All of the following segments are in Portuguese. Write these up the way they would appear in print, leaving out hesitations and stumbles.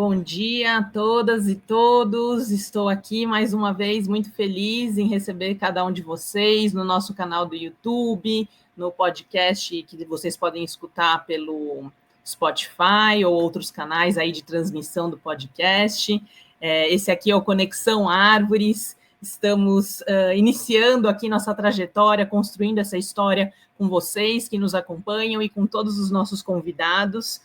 bom dia a todas e todos. Estou aqui mais uma vez muito feliz em receber cada um de vocês no nosso canal do YouTube, no podcast que vocês podem escutar pelo Spotify ou outros canais aí de transmissão do podcast. Esse aqui é o Conexão Árvores. Estamos iniciando aqui nossa trajetória, construindo essa história com vocês que nos acompanham e com todos os nossos convidados.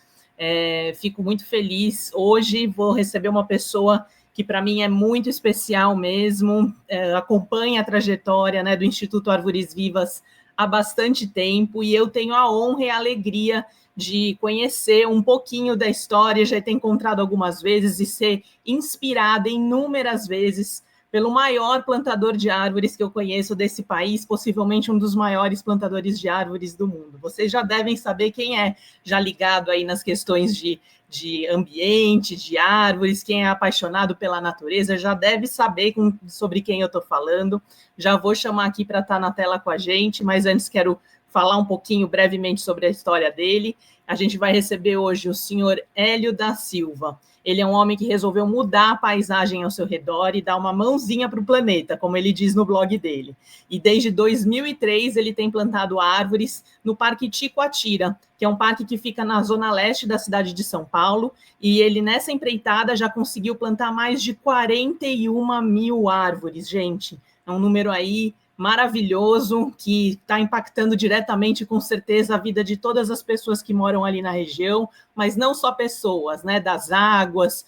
Fico muito feliz. Hoje vou receber uma pessoa que para mim é muito especial mesmo, acompanha a trajetória, né, do Instituto Árvores Vivas há bastante tempo, e eu tenho a honra e a alegria de conhecer um pouquinho da história, já ter encontrado algumas vezes e ser inspirada inúmeras vezes pelo maior plantador de árvores que eu conheço desse país, possivelmente um dos maiores plantadores de árvores do mundo. Vocês já devem saber quem é, já ligado aí nas questões de ambiente, de árvores, quem é apaixonado pela natureza, já deve saber sobre quem eu estou falando. Já vou chamar aqui para estar na tela com a gente, mas antes quero falar um pouquinho brevemente sobre a história dele. A gente vai receber hoje o senhor Hélio da Silva. Ele é um homem que resolveu mudar a paisagem ao seu redor e dar uma mãozinha para o planeta, como ele diz no blog dele. E desde 2003 ele tem plantado árvores no Parque Ticoatira, que é um parque que fica na zona leste da cidade de São Paulo, e ele nessa empreitada já conseguiu plantar mais de 41 mil árvores, gente. É um número aí maravilhoso, que está impactando diretamente, com certeza, a vida de todas as pessoas que moram ali na região, mas não só pessoas, né, das águas,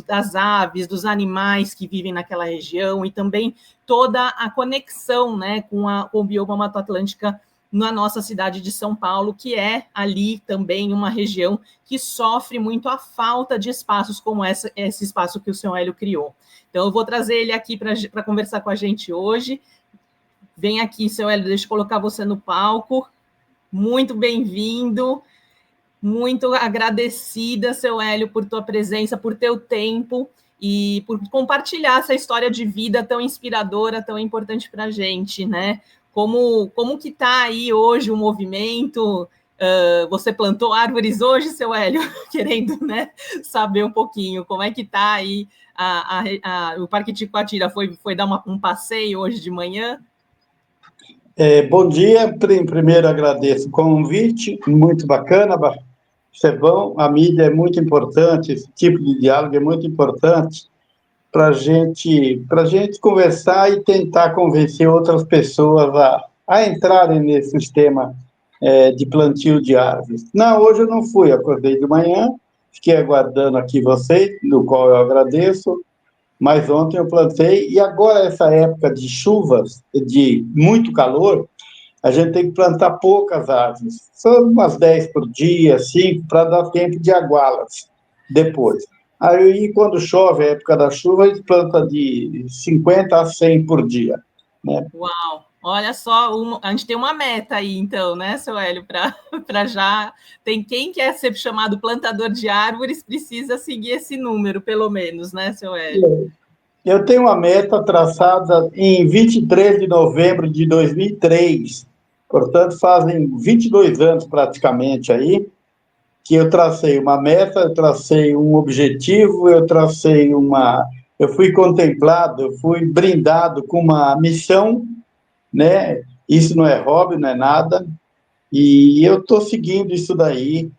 das aves, dos animais que vivem naquela região, e também toda a conexão, né, com o bioma Mata Atlântica na nossa cidade de São Paulo, que é ali também uma região que sofre muito a falta de espaços como esse espaço que o senhor Hélio criou. Então, eu vou trazer ele aqui para conversar com a gente hoje. Vem aqui, seu Hélio, deixa eu colocar você no palco. Muito bem-vindo, muito agradecida, seu Hélio, por tua presença, por teu tempo e por compartilhar essa história de vida tão inspiradora, tão importante para a gente, né? Como que está aí hoje o movimento? Você plantou árvores hoje, seu Hélio? Querendo, né, saber um pouquinho como é que está aí o Parque Ticoatira. Foi dar um passeio hoje de manhã? Bom dia. Primeiro agradeço o convite, muito bacana, Estevão. A mídia é muito importante, esse tipo de diálogo é muito importante para gente conversar e tentar convencer outras pessoas a entrarem nesse sistema de plantio de árvores. Não, hoje eu não fui, acordei de manhã, fiquei aguardando aqui vocês, no qual eu agradeço. Mas ontem eu plantei, e agora essa época de chuvas, de muito calor, a gente tem que plantar poucas árvores, só umas 10 por dia, 5, para dar tempo de aguá-las depois. Aí, quando chove, a época da chuva, a gente planta de 50 a 100 por dia, né? Uau! Olha só, a gente tem uma meta aí, então, né, seu Hélio, para já... Tem quem quer ser chamado plantador de árvores, precisa seguir esse número, pelo menos, né, seu Hélio? Eu tenho uma meta traçada em 23 de novembro de 2003, portanto, fazem 22 anos praticamente aí, que eu tracei uma meta, eu tracei um objetivo, eu fui contemplado, eu fui brindado com uma missão, né? Isso não é hobby, não é nada, e eu estou seguindo isso daí.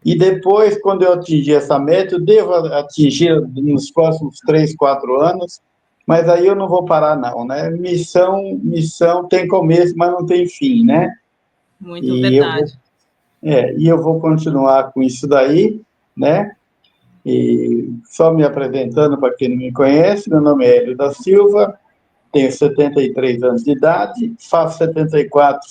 E depois, quando eu atingir essa meta, eu devo atingir nos próximos 3, 4 anos, mas aí eu não vou parar, não, né? Missão tem começo, mas não tem fim, né? Muito E eu vou, verdade. e eu vou continuar com isso daí, né? E só me apresentando para quem não me conhece, meu nome é Hélio da Silva, tenho 73 anos de idade, faço 74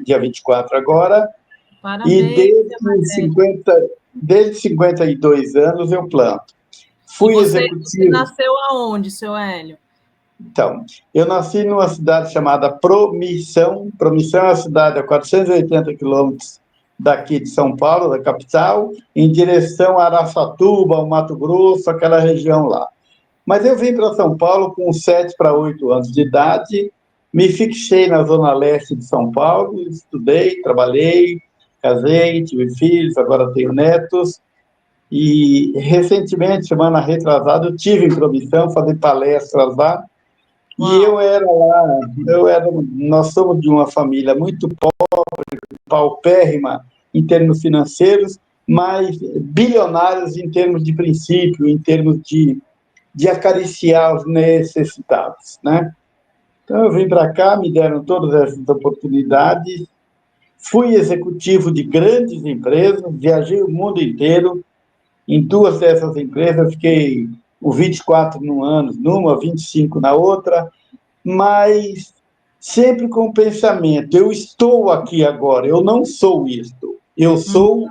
dia 24 agora, e Parabéns, seu Hélio. desde 52 anos eu planto. E Fui você executivo. nasceu aonde, seu Hélio? Então, eu nasci numa cidade chamada Promissão. Promissão é uma cidade a 480 quilômetros daqui de São Paulo, da capital, em direção a Araçatuba, ao Mato Grosso, aquela região lá. Mas eu vim para São Paulo com 7 para 8 anos de idade, me fixei na zona leste de São Paulo, estudei, trabalhei, casei, tive filhos, agora tenho netos, E, recentemente, semana retrasada, eu tive em Promissão, fazer palestras lá, e Uau. nós somos de uma família muito paupérrima em termos financeiros, mas bilionários em termos de princípio, em termos de acariciar os necessitados, né? Então, eu vim para cá, me deram todas essas oportunidades, fui executivo de grandes empresas, viajei o mundo inteiro, em duas dessas empresas, fiquei o 24 num ano, numa, 25 na outra, mas sempre com o pensamento, eu estou aqui agora, eu não sou isto, eu sou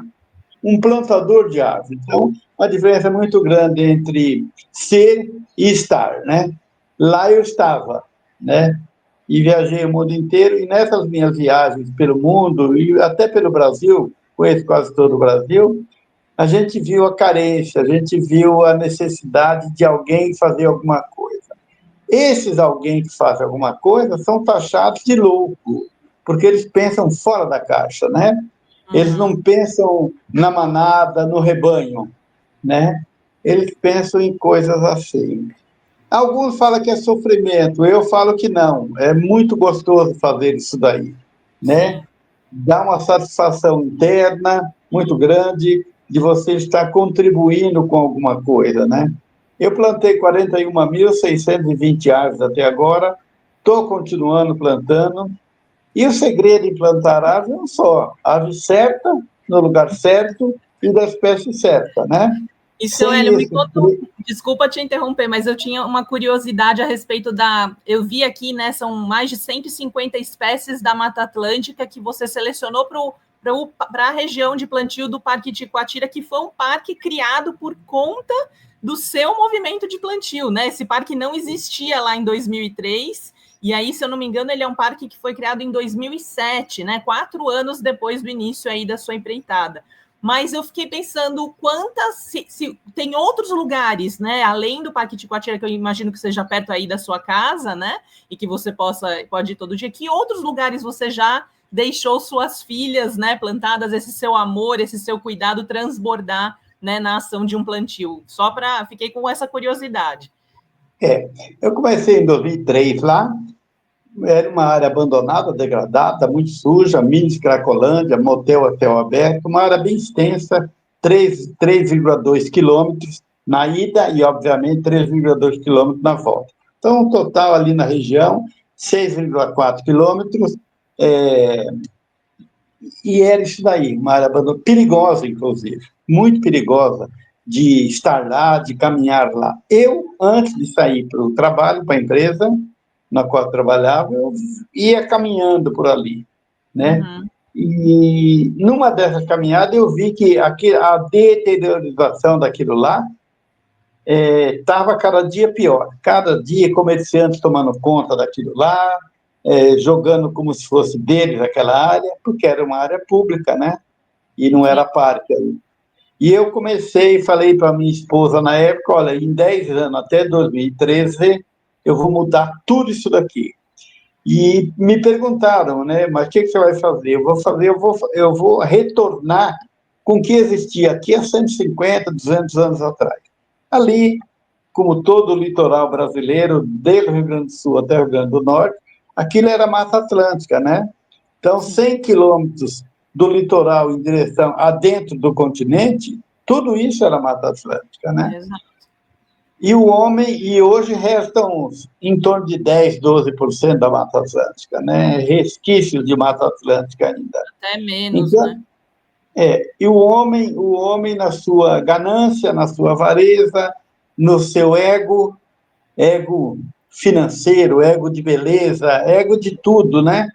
um plantador de árvores. Então, uma diferença muito grande entre ser e estar, né? Lá eu estava, né? E viajei o mundo inteiro, e nessas minhas viagens pelo mundo, e até pelo Brasil, conheço quase todo o Brasil, a gente viu a carência, a gente viu a necessidade de alguém fazer alguma coisa. Esses alguém que fazem alguma coisa são taxados de louco, porque eles pensam fora da caixa, né? Eles não pensam na manada, no rebanho, né? Eles pensam em coisas assim. Alguns falam que é sofrimento, eu falo que não. É muito gostoso fazer isso daí, né? Sim. Dá uma satisfação interna muito grande de você estar contribuindo com alguma coisa, né? Eu plantei 41.620 árvores até agora, estou continuando plantando, e o segredo em plantar árvore é um só: árvore certa, no lugar certo e da espécie certa, né? E, seu Sem Hélio, me esse... conta, desculpa te interromper, mas eu tinha uma curiosidade a respeito da. Eu vi aqui, né? São mais de 150 espécies da Mata Atlântica que você selecionou para a região de plantio do Parque Ticoatira, que foi um parque criado por conta do seu movimento de plantio, né? Esse parque não existia lá em 2003, e aí, se eu não me engano, ele é um parque que foi criado em 2007, né? 4 anos depois do início aí da sua empreitada. Mas eu fiquei pensando se tem outros lugares, né, além do Parque Ticoatira, que eu imagino que seja perto aí da sua casa, né, e que você pode ir todo dia. Que outros lugares você já deixou suas filhas, né, plantadas, esse seu amor, esse seu cuidado transbordar, né, na ação de um plantio? Fiquei com essa curiosidade. Eu comecei em 2003 lá, era uma área abandonada, degradada, muito suja, mini Cracolândia, motel a céu aberto, uma área bem extensa, 3,2 quilômetros na ida e, obviamente, 3,2 quilômetros na volta. Então, um total ali na região, 6,4 quilômetros, e era isso daí, uma área abandonada, perigosa, inclusive, muito perigosa de estar lá, de caminhar lá. Eu, antes de sair para o trabalho, para a empresa na qual eu trabalhava, eu ia caminhando por ali, né? E numa dessas caminhadas eu vi que a deteriorização daquilo lá estava cada dia pior. Cada dia comerciantes tomando conta daquilo lá, jogando como se fosse deles aquela área, porque era uma área pública, né? E não era parque ali. E eu comecei, falei para minha esposa na época, olha, em 10 anos, até 2013, eu vou mudar tudo isso daqui. E me perguntaram, né, mas o que você vai fazer? Eu vou retornar com o que existia aqui há 150, 200 anos atrás. Ali, como todo o litoral brasileiro, desde o Rio Grande do Sul até o Rio Grande do Norte, aquilo era Mata Atlântica, né? Então, 100 quilômetros do litoral em direção adentro do continente, tudo isso era Mata Atlântica, né? Exato. E hoje restam em torno de 10, 12% da Mata Atlântica, né? Resquícios de Mata Atlântica ainda. Até menos, Então, né? e o homem na sua ganância, na sua avareza, no seu ego financeiro, ego de beleza, ego de tudo, né?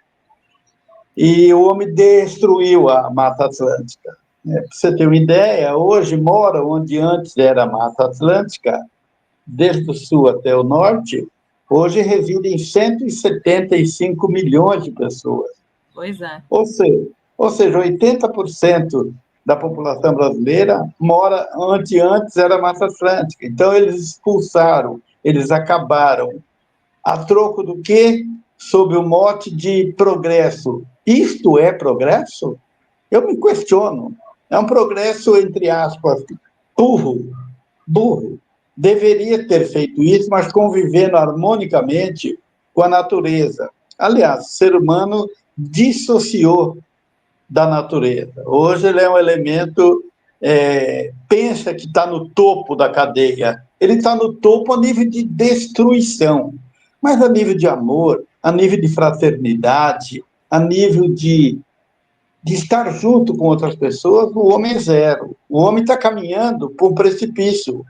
E o homem destruiu a Mata Atlântica. Para você ter uma ideia, hoje mora onde antes era a Mata Atlântica, desde o sul até o norte, hoje residem 175 milhões de pessoas. Pois é. Ou seja, 80% da população brasileira mora onde antes era a Mata Atlântica. Então, eles expulsaram, eles acabaram. A troco do quê? Sob o mote de progresso. Isto é progresso? Eu me questiono. É um progresso, entre aspas, burro, burro. Deveria ter feito isso, mas convivendo harmonicamente com a natureza. Aliás, o ser humano dissociou da natureza. Hoje ele é um elemento, pensa que está no topo da cadeia. Ele está no topo a nível de destruição, mas a nível de amor, a nível de fraternidade, a nível de estar junto com outras pessoas, o homem é zero. O homem está caminhando para um precipício.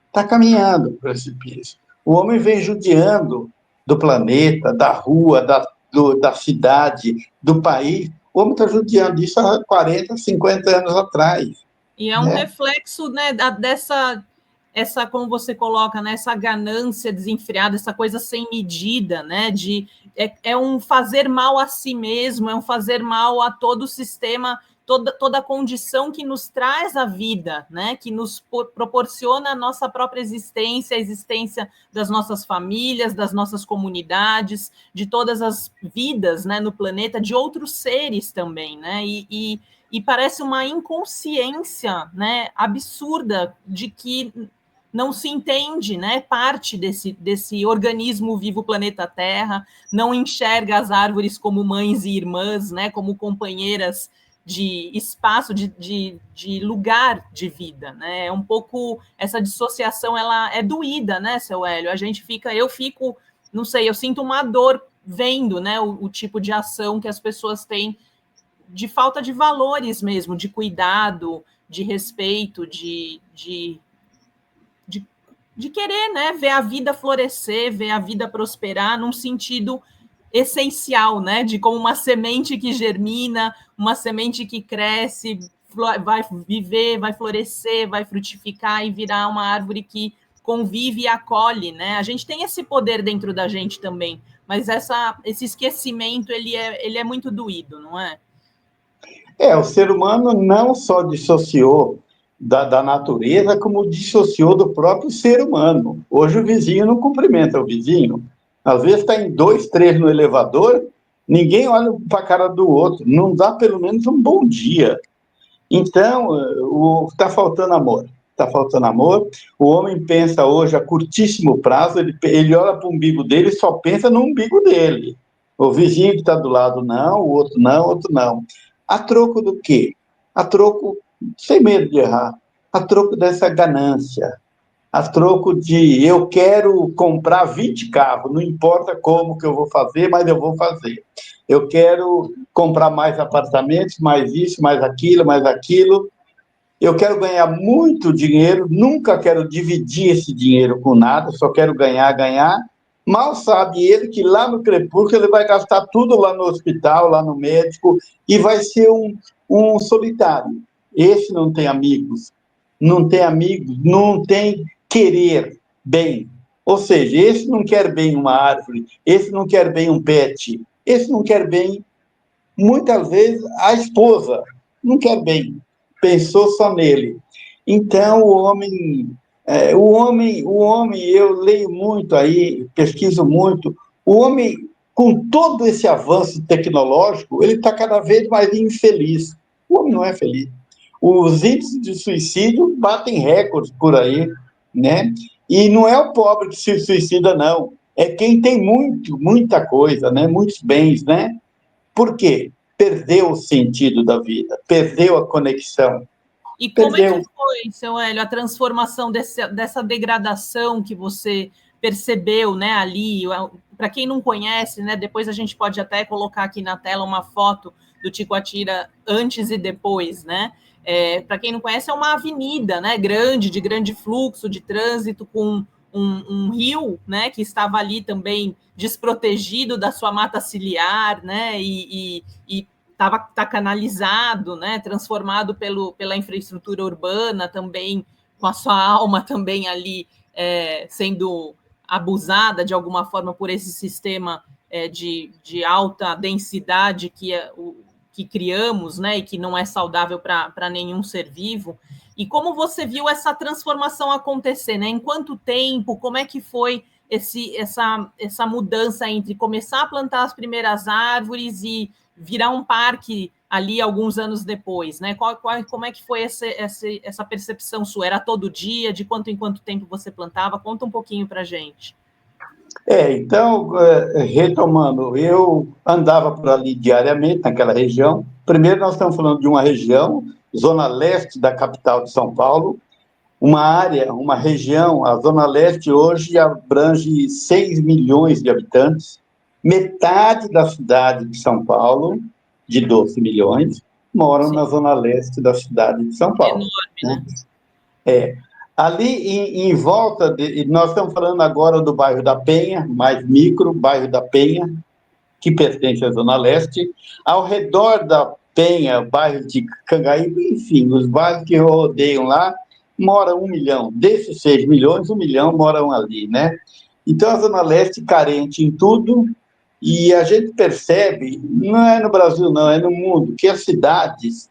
Está caminhando para o precipício. O homem vem judiando do planeta, da rua, da cidade, do país. O homem está judiando disso há 40, 50 anos atrás. E é um reflexo, né, essa, como você coloca, né, essa ganância desenfreada, essa coisa sem medida, né, é um fazer mal a si mesmo, é um fazer mal a todo o sistema, toda a condição que nos traz a vida, né, que nos proporciona a nossa própria existência, a existência das nossas famílias, das nossas comunidades, de todas as vidas, né, no planeta, de outros seres também, né, e parece uma inconsciência, né, absurda de que não se entende, né, parte desse organismo vivo planeta Terra, não enxerga as árvores como mães e irmãs, né, como companheiras de espaço, de lugar de vida, né? É um pouco essa dissociação, ela é doída, né, seu Hélio? Eu fico, não sei, eu sinto uma dor vendo, né, o tipo de ação que as pessoas têm, de falta de valores mesmo, de cuidado, de respeito, de querer, né, ver a vida florescer, ver a vida prosperar num sentido essencial, né, de como uma semente que germina, uma semente que cresce, vai viver, vai florescer, vai frutificar e virar uma árvore que convive e acolhe, né? A gente tem esse poder dentro da gente também, mas esse esquecimento, ele é muito doído, não é? O ser humano não só dissociou da natureza, como dissociou do próprio ser humano. Hoje o vizinho não cumprimenta o vizinho. Às vezes está em 2, 3 no elevador, ninguém olha para a cara do outro, não dá pelo menos um bom dia. Então, está faltando amor. Está faltando amor. O homem pensa hoje a curtíssimo prazo, ele olha para o umbigo dele e só pensa no umbigo dele. O vizinho que está do lado não, o outro não, o outro não. A troco do quê? A troco, sem medo de errar, a troco dessa ganância, a troco de eu quero comprar 20 carros, não importa como que eu vou fazer, mas eu vou fazer. Eu quero comprar mais apartamentos, mais isso, mais aquilo, mais aquilo. Eu quero ganhar muito dinheiro, nunca quero dividir esse dinheiro com nada, só quero ganhar, ganhar. Mal sabe ele que lá no crepúsculo ele vai gastar tudo lá no hospital, lá no médico, e vai ser um solitário. Esse não tem amigos, não tem querer bem. Ou seja, esse não quer bem uma árvore, esse não quer bem um pet, esse não quer bem, muitas vezes, a esposa não quer bem, pensou só nele. Então, o homem, eu leio muito aí, pesquiso muito, o homem, com todo esse avanço tecnológico, ele está cada vez mais infeliz. O homem não é feliz. Os índices de suicídio batem recordes por aí, né? E não é o pobre que se suicida, não. É quem tem muita coisa, né? Muitos bens, né? Por quê? Perdeu o sentido da vida, perdeu a conexão. E como é que Perdeu. foi, seu Hélio, a transformação dessa degradação que você percebeu, né, ali? Para quem não conhece, né, depois a gente pode até colocar aqui na tela uma foto do Ticoatira antes e depois, né? Para quem não conhece, é uma avenida, né, grande, de grande fluxo de trânsito, com um rio, né, que estava ali também desprotegido da sua mata ciliar, né, e tá canalizado, né, transformado pela infraestrutura urbana também, com a sua alma também ali sendo abusada de alguma forma por esse sistema de alta densidade que criamos, né, e que não é saudável para nenhum ser vivo. E como você viu essa transformação acontecer, né? Em quanto tempo? Como é que foi essa mudança entre começar a plantar as primeiras árvores e virar um parque ali alguns anos depois, né? Como é que foi essa percepção sua? Era todo dia? De quanto em quanto tempo você plantava? Conta um pouquinho para a gente. Então, retomando, eu andava por ali diariamente, naquela região. Primeiro, nós estamos falando de uma região, zona leste da capital de São Paulo, uma área, uma região, a zona leste hoje abrange 6 milhões de habitantes, metade da cidade de São Paulo, de 12 milhões, moram na zona leste da cidade de São Paulo. Enorme, né? Ali em volta, nós estamos falando agora do bairro da Penha, mais micro, bairro da Penha, que pertence à Zona Leste. Ao redor da Penha, bairro de Cangaíba, enfim, os bairros que rodeiam lá, mora 1 milhão. Desses 6 milhões, 1 milhão moram ali, né? Então, a Zona Leste carente em tudo, e a gente percebe, não é no Brasil não, é no mundo, que as cidades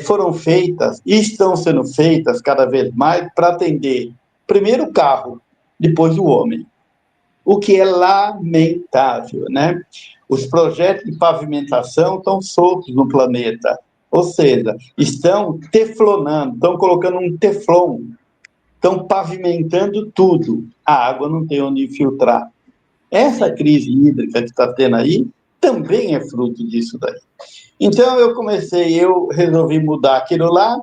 foram feitas e estão sendo feitas cada vez mais para atender primeiro o carro, depois o homem, o que é lamentável, né? Os projetos de pavimentação estão soltos no planeta, ou seja, estão teflonando, estão colocando um teflon, estão pavimentando tudo, a água não tem onde filtrar. Essa crise hídrica que está tendo aí também é fruto disso daí. Então, eu resolvi mudar aquilo lá,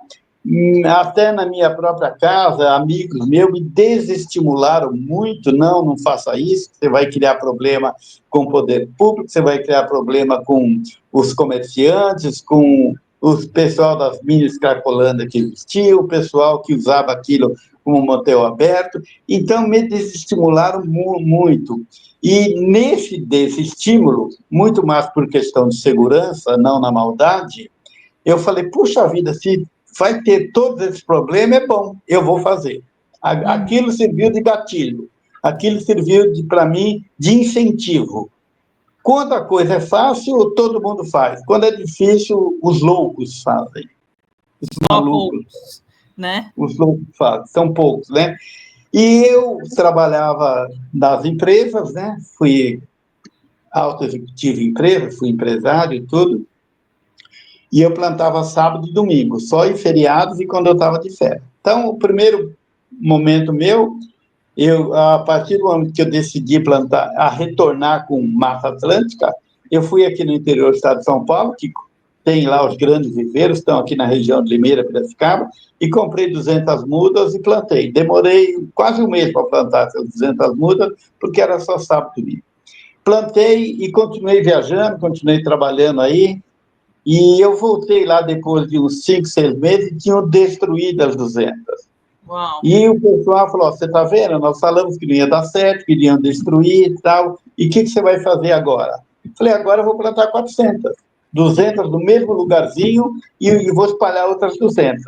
até na minha própria casa, amigos meus me desestimularam muito, não faça isso, você vai criar problema com o poder público, você vai criar problema com os comerciantes, com o pessoal das minas cracolândias que existiam, o pessoal que usava aquilo como motel aberto, então me desestimularam muito. E nesse desestímulo, muito mais por questão de segurança, não na maldade, eu falei, puxa vida, se vai ter todos esses problemas, é bom, eu vou fazer. Aquilo serviu de gatilho, aquilo serviu, para mim, de incentivo. Quando a coisa é fácil, todo mundo faz. Quando é difícil, os loucos fazem. Os malucos, né? Os loucos fazem, são poucos, né? E eu trabalhava nas empresas, né? Fui auto-executivo em empresa, fui empresário e tudo. E eu plantava sábado e domingo, só em feriados e quando eu estava de férias. Então, o primeiro momento meu, a partir do momento que eu decidi plantar, a retornar com Mata Atlântica, eu fui aqui no interior do estado de São Paulo, que tem lá os grandes viveiros, estão aqui na região de Limeira, Piracicaba, e comprei 200 mudas e plantei. Demorei quase um mês para plantar essas 200 mudas, porque era só sábado e domingo. Plantei e continuei viajando, continuei trabalhando aí, e eu voltei lá depois de uns 5, 6 meses e tinham destruído as 200. Uau. E o pessoal falou, você está vendo? Nós falamos que não ia dar certo, que iriam destruir e tal, e o que você vai fazer agora? Falei, agora eu vou plantar 400. 200 no mesmo lugarzinho e vou espalhar outras 200.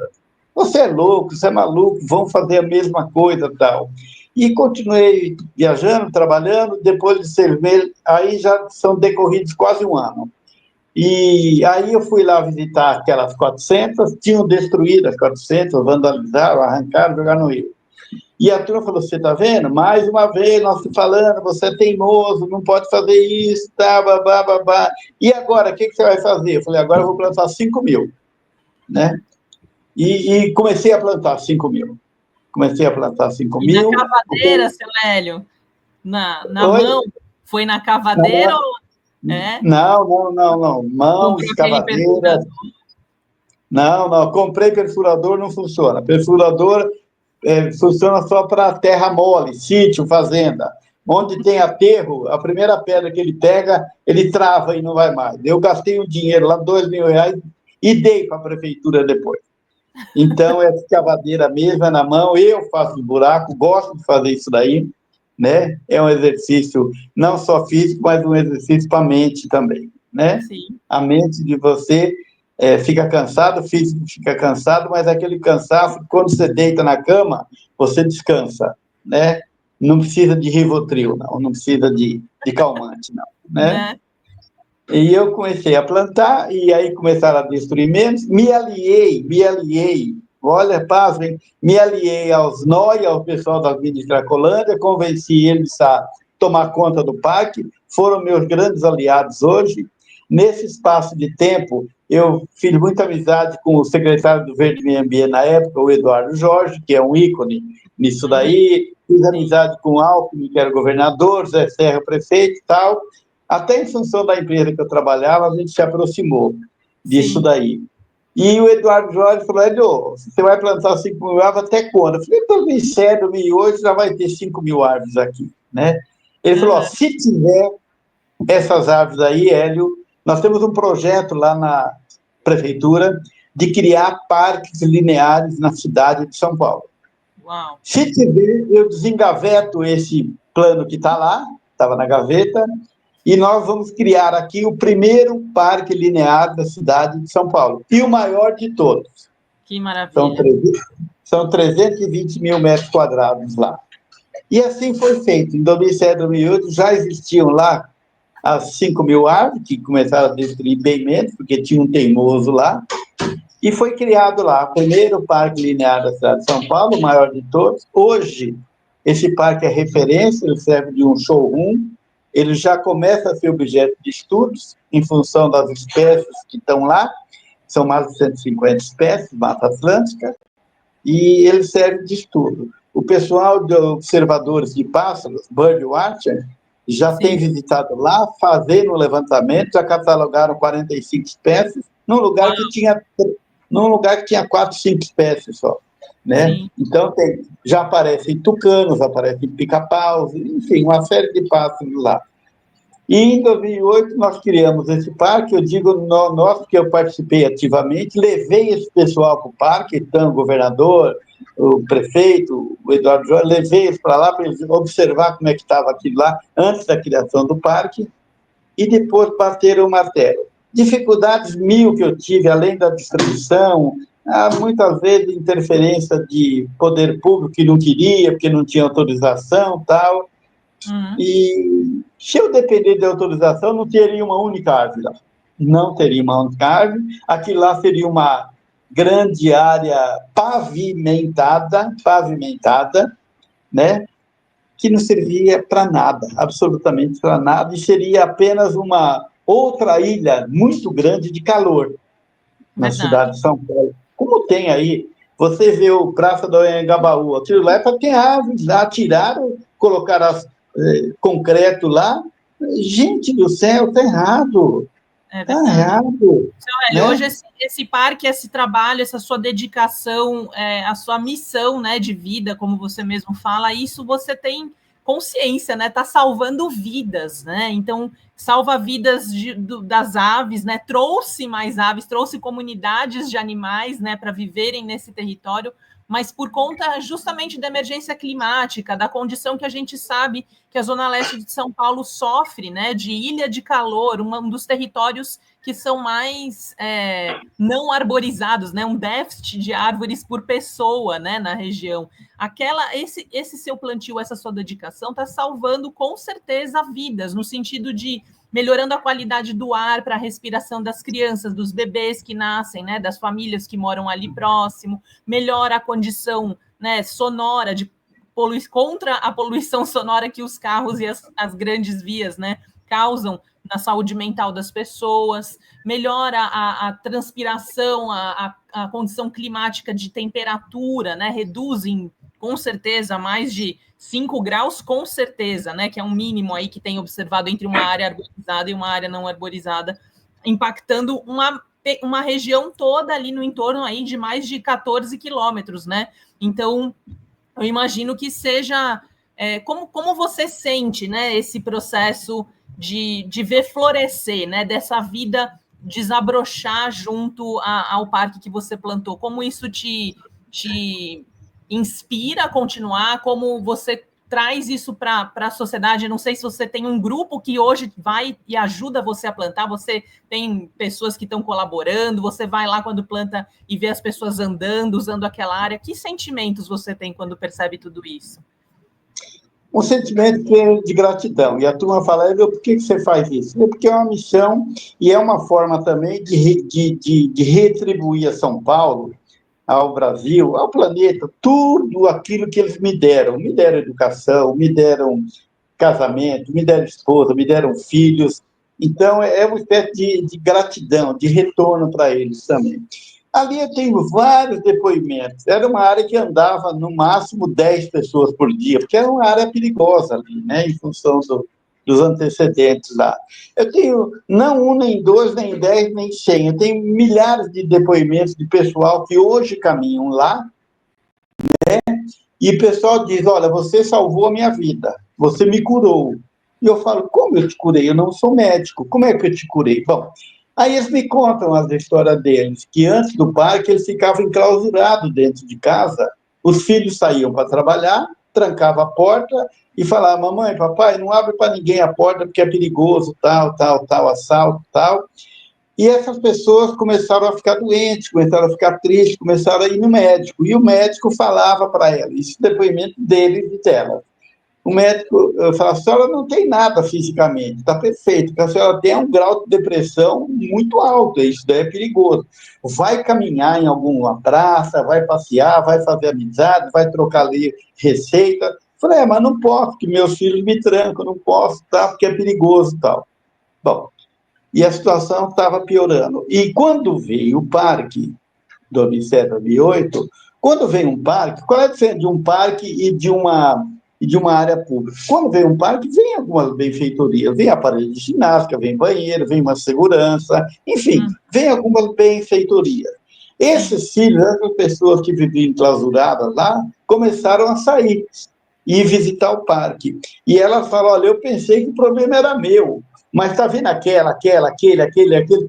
Você é louco, você é maluco, vão fazer a mesma coisa tal. E continuei viajando, trabalhando, depois de 6 meses, aí já são decorridos quase um ano. E aí eu fui lá visitar aquelas 400, tinham destruído as 400, vandalizaram, arrancaram, jogaram no rio. E a turma falou, você está vendo? Mais uma vez nós te falando, você é teimoso, não pode fazer isso, tá, babá, babá. E agora, o que você vai fazer? Eu falei, agora eu vou plantar 5 mil, né? E comecei a plantar 5 mil. Comecei a plantar 5 mil. Na cavadeira, seu Hélio? Na mão? Foi na cavadeira ou... Não. Mão, escavadeira. Não. Comprei perfurador, não funciona. Perfurador funciona só para terra mole, sítio, fazenda. Onde tem aterro, a primeira pedra que ele pega, ele trava e não vai mais. Eu gastei o dinheiro lá, R$2.000, e dei para a prefeitura depois. Então, é escavadeira mesmo, é na mão, eu faço buraco, gosto de fazer isso daí, né? É um exercício não só físico, mas um exercício para a mente também, né? Sim. A mente de você fica cansado, o físico fica cansado, mas aquele cansaço, quando você deita na cama, você descansa, né? Não precisa de Rivotril, não precisa de calmante, não, né? E eu comecei a plantar, e aí começaram a destruir menos, me aliei, olha, pasmem, me aliei aos NOI, ao pessoal da Minas Cracolândia, convenci eles a tomar conta do parque, foram meus grandes aliados hoje. Nesse espaço de tempo, Eu fiz muita amizade com o secretário do Verde Meio Ambiente na época, o Eduardo Jorge, que é um ícone nisso daí. Fiz amizade com o Alckmin, que era governador, Zé Serra, prefeito e tal. Até em função da empresa que eu trabalhava, a gente se aproximou disso daí. E o Eduardo Jorge falou, Edu, você vai plantar 5 mil árvores até quando? Eu falei, 2007, 2008, já vai ter 5 mil árvores aqui, né? Ele falou, se tiver essas árvores aí, Hélio, nós temos um projeto lá na prefeitura de criar parques lineares na cidade de São Paulo. Uau. Se tiver, eu desengaveto esse plano que está lá, estava na gaveta, e nós vamos criar aqui o primeiro parque linear da cidade de São Paulo, e o maior de todos. Que maravilha. São 320 mil metros quadrados lá. E assim foi feito. Em 2007, 2008, já existiam lá as 5 mil árvores, que começaram a destruir bem menos, porque tinha um teimoso lá, e foi criado lá o primeiro parque linear da cidade de São Paulo, o maior de todos. Hoje, esse parque é referência, ele serve de um showroom, ele já começa a ser objeto de estudos, em função das espécies que estão lá, são mais de 150 espécies, Mata Atlântica, e ele serve de estudo. O pessoal de observadores de pássaros, Birdwatcher, já tem visitado lá, fazendo o levantamento, já catalogaram 45 espécies, num lugar que tinha 4, 5 espécies só, né? Sim. Então, já aparecem tucanos, aparecem pica-paus, enfim, uma série de pássaros lá. E em 2008 nós criamos esse parque, eu digo nós, porque eu participei ativamente, levei esse pessoal para o parque, então o governador, o prefeito, o Eduardo Jorge, levei eles para lá para eles observar como é que estava aquilo lá, antes da criação do parque, e depois bateram o martelo. Dificuldades mil que eu tive, além da distribuição, muitas vezes interferência de poder público que não queria, porque não tinha autorização e tal. E se eu depender de autorização, não teria uma única árvore lá. Não teria uma única árvore. Aquilo lá seria uma grande área pavimentada, né? Que não servia para nada, absolutamente para nada, e seria apenas uma outra ilha muito grande de calor na cidade de São Paulo. Como tem aí, você vê o Praça do Anhangabaú, aquilo lá é para ter árvores lá, tiraram, colocaram concreto lá. Gente do céu, está errado. Está errado. Então, hoje esse parque, esse trabalho, essa sua dedicação, a sua missão, né, de vida, como você mesmo fala, isso você tem consciência, né? Está salvando vidas, né? Então, salva vidas das aves, né? Trouxe mais aves, trouxe comunidades de animais, né, para viverem nesse território, mas por conta justamente da emergência climática, da condição que a gente sabe que a Zona Leste de São Paulo sofre, né, de ilha de calor, um dos territórios que são mais não arborizados, né, um déficit de árvores por pessoa, né, na região. Esse seu plantio, essa sua dedicação está salvando com certeza vidas, no sentido de melhorando a qualidade do ar para a respiração das crianças, dos bebês que nascem, né, das famílias que moram ali próximo, melhora a condição, né, sonora, contra a poluição sonora que os carros e as grandes vias, né, causam na saúde mental das pessoas, melhora a transpiração, a condição climática de temperatura, né, reduzem com certeza mais de 5 graus, com certeza, né, que é um mínimo aí que tem observado entre uma área arborizada e uma área não arborizada, impactando uma região toda ali no entorno aí de mais de 14 quilômetros, né? Então, eu imagino que seja... como você sente, né, esse processo de ver florescer, né, dessa vida desabrochar junto ao parque que você plantou? Como isso te inspira a continuar? Como você traz isso para a sociedade? Não sei se você tem um grupo que hoje vai e ajuda você a plantar, você tem pessoas que estão colaborando, você vai lá quando planta e vê as pessoas andando, usando aquela área. Que sentimentos você tem quando percebe tudo isso? Um sentimento de gratidão. E a turma fala, por que você faz isso? Porque é uma missão e é uma forma também de retribuir a São Paulo, ao Brasil, ao planeta, tudo aquilo que eles me deram. Me deram educação, me deram casamento, me deram esposa, me deram filhos, Então, é uma espécie de gratidão, de retorno para eles também. Ali eu tenho vários depoimentos. Era uma área que andava, no máximo, 10 pessoas por dia, porque era uma área perigosa ali, né, em função dos antecedentes lá. Eu tenho não um, nem dois, nem 10, nem 100. Eu tenho milhares de depoimentos de pessoal que hoje caminham lá, e o pessoal diz, olha, você salvou a minha vida, você me curou. E eu falo, como eu te curei? Eu não sou médico, como é que eu te curei? Bom, aí eles me contam as histórias deles, que antes do parque eles ficavam enclausurados dentro de casa, os filhos saíam para trabalhar, trancavam a porta e falavam, mamãe, papai, não abre para ninguém a porta porque é perigoso, tal, tal, tal, assalto, tal. E essas pessoas começaram a ficar doentes, começaram a ficar tristes, começaram a ir no médico. E o médico falava para ela, isso é depoimento dele e dela. O médico falava, a senhora não tem nada fisicamente, está perfeito, porque a senhora tem um grau de depressão muito alto, isso daí é perigoso. Vai caminhar em alguma praça, vai passear, vai fazer amizade, vai trocar ali receita. Falei, mas não posso, porque meus filhos me trancam, não posso, tá, porque é perigoso e tal. Bom, e a situação estava piorando. E quando veio o parque, 2007, 2008, quando veio um parque, qual é a diferença de um parque e de uma área pública? Quando vem um parque, vem algumas benfeitorias, vem aparelho de ginástica, vem banheiro, vem uma segurança, enfim, vem algumas benfeitorias. Esses filhos, essas pessoas que viviam enclausuradas lá, começaram a sair e visitar o parque. E ela fala, olha, eu pensei que o problema era meu, mas está vendo aquele,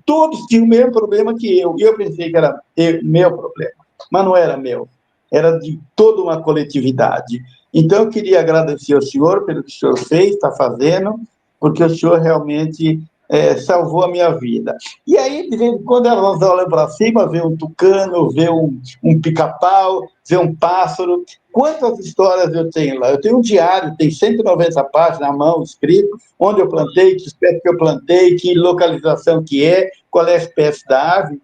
todos tinham o mesmo problema que eu, e eu pensei que era meu problema, mas não era meu, era de toda uma coletividade. Então, eu queria agradecer ao senhor pelo que o senhor fez, está fazendo, porque o senhor realmente salvou a minha vida. E aí, de vez em quando, elas olham para cima, vê um tucano, vê um pica-pau, vê um pássaro. Quantas histórias eu tenho lá? Eu tenho um diário, tem 190 páginas à mão, escrito, onde eu plantei, que espécie que eu plantei, que localização que é, qual é a espécie da ave.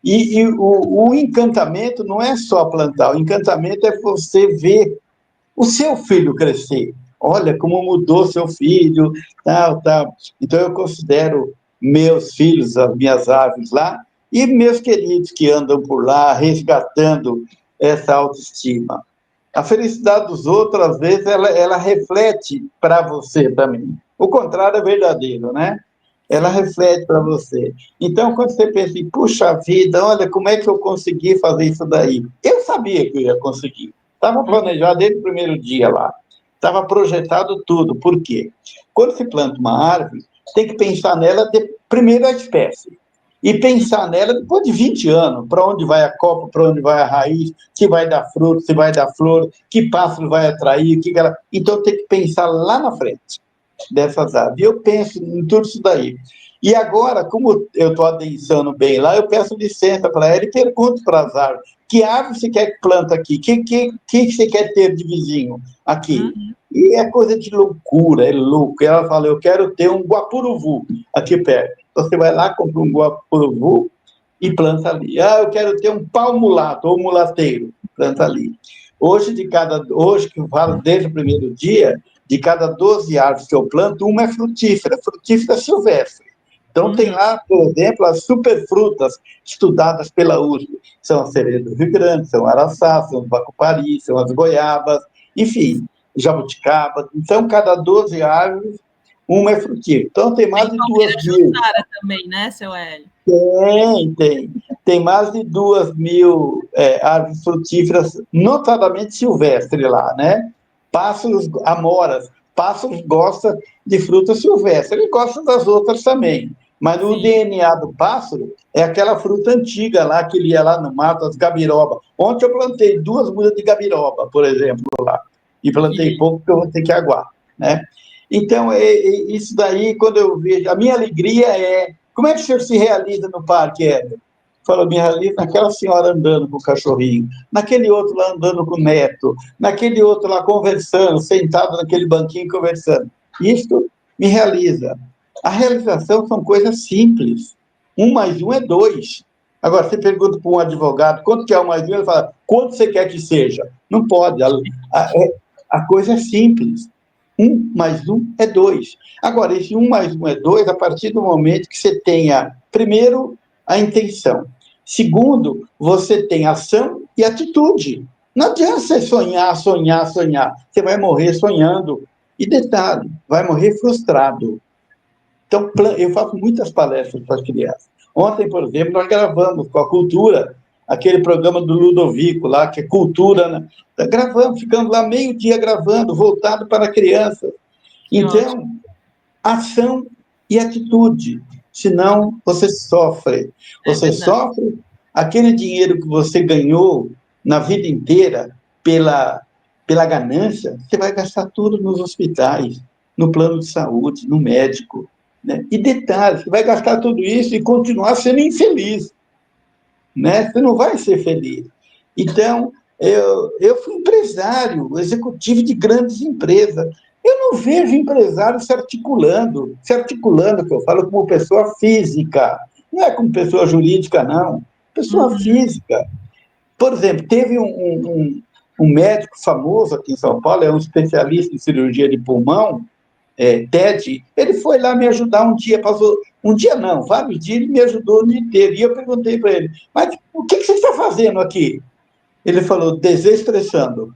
E o encantamento não é só plantar, o encantamento é você ver o seu filho crescer. Olha como mudou seu filho, tal, tal. Então, eu considero meus filhos, as minhas aves lá, e meus queridos que andam por lá, resgatando essa autoestima. A felicidade dos outros, às vezes, ela reflete para você também. O contrário é verdadeiro, né? Ela reflete para você. Então, quando você pensa em, puxa vida, olha, como é que eu consegui fazer isso daí? Eu sabia que eu ia conseguir. Estava planejado desde o primeiro dia lá. Estava projetado tudo. Por quê? Quando se planta uma árvore, tem que pensar nela de primeira espécie. E pensar nela depois de 20 anos, para onde vai a copa, para onde vai a raiz, se vai dar fruto, se vai dar flor, que pássaro vai atrair, que ela... Então tem que pensar lá na frente dessas aves. E eu penso em tudo isso daí. E agora, como eu estou adensando bem lá, eu peço licença para ela e pergunto para as árvores, que árvore você quer que planta aqui? Que você quer ter de vizinho aqui? E é coisa de loucura, é louco. E ela fala, eu quero ter um guapuruvu aqui perto. Você vai lá, compra um guapuruvu e planta ali. Ah, eu quero ter um pau mulato ou mulateiro, planta ali. Hoje que eu falo desde o primeiro dia, de cada 12 árvores que eu planto, uma é frutífera silvestre. Então, tem lá, por exemplo, as superfrutas estudadas pela USP. São as cerejas do Rio Grande, são araçá, são os bacupari, são as goiabas, enfim, jabuticaba. Então, cada 12 árvores, uma é frutífera. Então, tem mais de 2.000. Também, né, seu Hélio? Tem. Tem mais de 2.000 árvores frutíferas, notadamente silvestres lá, né? Pássaros, amoras. Pássaros gostam de frutas silvestres. Ele gosta das outras também. Mas no DNA do pássaro é aquela fruta antiga lá, que ele ia lá no mato, as gabiroba. Ontem eu plantei 2 mudas de gabiroba, por exemplo, lá. E plantei pouco, porque eu vou ter que aguar, né? Então, isso daí, quando eu vejo... A minha alegria é... Como é que o senhor se realiza no parque, Éder? Fala, me realizo naquela senhora andando com o cachorrinho, naquele outro lá andando com o neto, naquele outro lá conversando, sentado naquele banquinho conversando. Isso me realiza. A realização são coisas simples. 1 mais 1 é 2. Agora, você pergunta para um advogado quanto que é 1 mais 1, ele fala, quanto você quer que seja? Não pode. A coisa é simples. 1 mais 1 é 2. Agora, esse 1 mais 1 é 2 a partir do momento que você tenha, primeiro, a intenção. Segundo, você tem ação e atitude. Não adianta você sonhar, sonhar, sonhar. Você vai morrer sonhando. E detalhe, vai morrer frustrado. Então, eu faço muitas palestras para as crianças. Ontem, por exemplo, nós gravamos com a Cultura, aquele programa do Ludovico lá, que é Cultura, né? Gravamos, ficamos lá meio-dia gravando, voltado para a criança. Então, ação e atitude, senão você sofre. Você sofre aquele dinheiro que você ganhou na vida inteira pela ganância, você vai gastar tudo nos hospitais, no plano de saúde, no médico. Né? E detalhe, você vai gastar tudo isso e continuar sendo infeliz. Né? Você não vai ser feliz. Então, eu fui empresário, executivo de grandes empresas. Eu não vejo empresário se articulando, que eu falo como pessoa física, não é como pessoa jurídica, não, pessoa física. Por exemplo, teve um médico famoso aqui em São Paulo, é um especialista em cirurgia de pulmão, Ted, ele foi lá me ajudar um dia, passou, um dia não, vários dias, ele me ajudou o dia inteiro, e eu perguntei para ele, mas o que você está fazendo aqui? Ele falou, desestressando,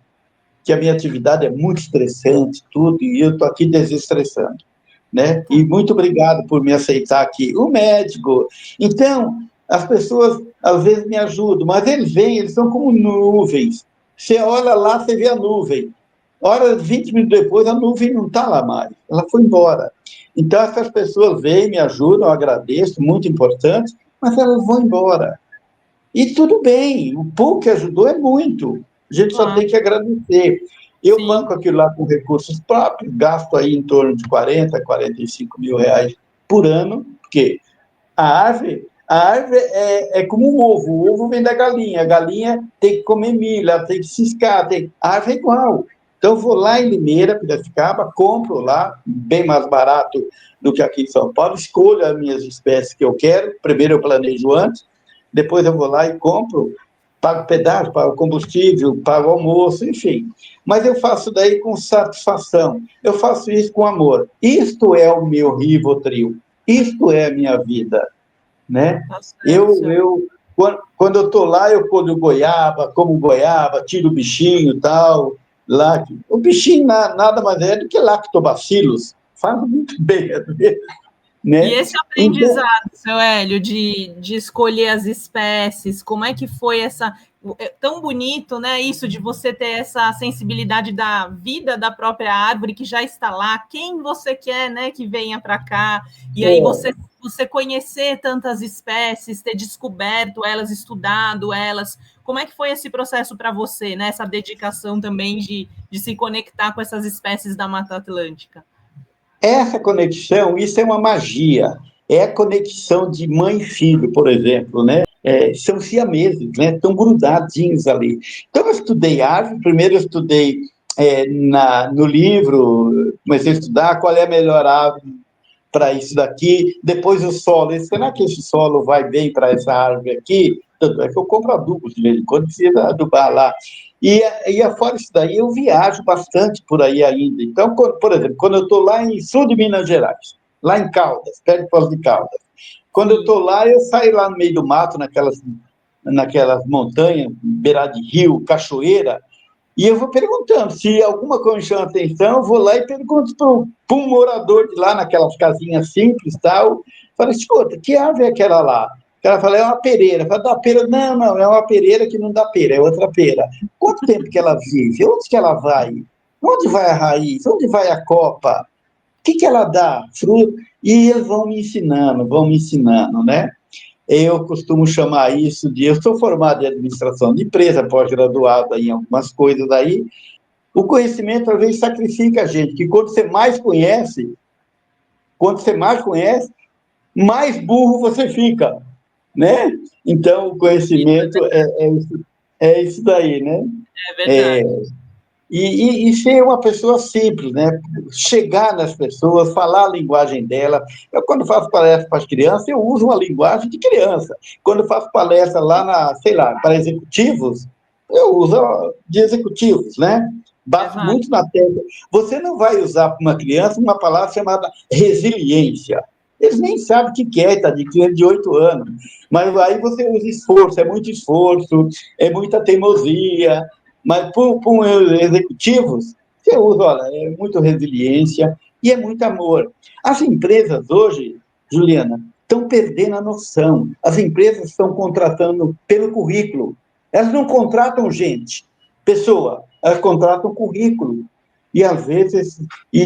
que a minha atividade é muito estressante, tudo, e eu estou aqui desestressando, né? E muito obrigado por me aceitar aqui. O médico. Então, as pessoas, às vezes, me ajudam, mas eles vêm, eles são como nuvens. Você olha lá, você vê a nuvem. Hora, 20 minutos depois, a nuvem não está lá mais, ela foi embora. Então, essas pessoas vêm, me ajudam, eu agradeço, muito importante, mas elas vão embora. E tudo bem, o pouco que ajudou é muito. A gente só tem que agradecer. Eu banco aquilo lá com recursos próprios, gasto aí em torno de 45 mil reais por ano, porque a árvore é como um ovo, o ovo vem da galinha, a galinha tem que comer milho, ela tem que ciscar, a árvore é igual. Então, eu vou lá em Limeira, Piracicaba, compro lá, bem mais barato do que aqui em São Paulo, escolho as minhas espécies que eu quero, primeiro eu planejo antes, depois eu vou lá e compro, pago pedágio, pago combustível, pago almoço, enfim. Mas eu faço daí com satisfação, eu faço isso com amor. Isto é o meu Rivotril, isto é a minha vida, né? Quando eu estou lá, eu colho goiaba, como goiaba, tiro o bichinho e tal, lá. O bichinho nada mais é do que lactobacillus, faz muito bem, né? E esse aprendizado, seu Hélio, de escolher as espécies, como é que foi essa... É tão bonito, né? Isso de você ter essa sensibilidade da vida da própria árvore que já está lá, quem você quer, né, que venha para cá, e aí você conhecer tantas espécies, ter descoberto elas, estudado elas. Como é que foi esse processo para você, né? Essa dedicação também de se conectar com essas espécies da Mata Atlântica? Essa conexão, isso é uma magia. É a conexão de mãe e filho, por exemplo, né? São siameses, né? Estão grudadinhos ali. Então, eu estudei árvore, primeiro eu estudei no livro, comecei a estudar qual é a melhor árvore para isso daqui, depois o solo, será que esse solo vai bem para essa árvore aqui? Tanto é que eu compro adubo de vez em quando, precisa adubar lá. E afora isso daí, eu viajo bastante por aí ainda. Então, por exemplo, quando eu estou lá em sul de Minas Gerais, lá em Caldas, perto de Foz de Caldas, quando eu estou lá, eu saio lá no meio do mato, naquelas montanhas, beirada de rio, cachoeira, e eu vou perguntando, se alguma coisa me chama atenção, eu vou lá e pergunto para um morador de lá, naquelas casinhas simples e tal. Falo, escuta, que árvore é aquela lá? O cara fala, é uma pereira. Fala, dá pera? Não, não, é uma pereira que não dá pera, é outra pera. Quanto tempo que ela vive? Onde que ela vai? Onde vai a raiz? Onde vai a copa? O que ela dá? Fruto? E eles vão me ensinando, né? Eu costumo chamar isso de... Eu sou formado em administração de empresa, pós-graduado em algumas coisas aí. O conhecimento, às vezes, sacrifica a gente, que quando você mais conhece, mais burro você fica, né? Então, o conhecimento é isso daí, né? É verdade. E ser uma pessoa simples, né? Chegar nas pessoas, falar a linguagem dela. Eu, quando faço palestra para as crianças, eu uso uma linguagem de criança. Quando faço palestra lá sei lá, para executivos, eu uso de executivos, né? Bato muito na tecla. Você não vai usar para uma criança uma palavra chamada resiliência. Eles nem sabem o que é, criança de 8 anos. Mas aí você usa esforço, é muita teimosia. Mas para um executivos, você usa, olha, é muito resiliência e é muito amor. As empresas hoje, Juliana, estão perdendo a noção. As empresas estão contratando pelo currículo. Elas não contratam gente, pessoa, elas contratam currículo. E, às vezes,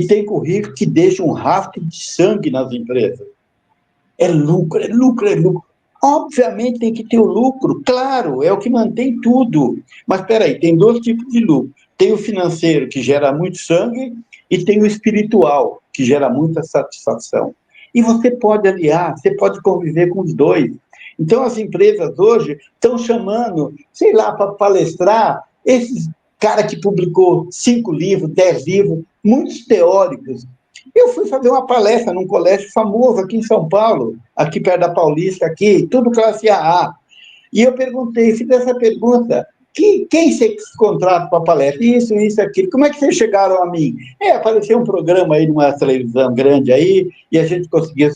tem currículo que deixa um rastro de sangue nas empresas. É lucro, é lucro, é lucro. Obviamente tem que ter o lucro, claro, é o que mantém tudo. Mas, espera aí, tem dois tipos de lucro. Tem o financeiro, que gera muito sangue, e tem o espiritual, que gera muita satisfação. E você pode aliar, você pode conviver com os dois. Então, as empresas hoje estão chamando, sei lá, para palestrar, esses cara que publicou 5 livros, 10 livros, muitos teóricos. Eu fui fazer uma palestra num colégio famoso aqui em São Paulo, aqui perto da Paulista, aqui, tudo classe AA. E eu perguntei, fiz essa pergunta, quem você contrata para a palestra? Isso, aquilo. Como é que vocês chegaram a mim? Apareceu um programa aí numa televisão grande aí, e a gente conseguiu...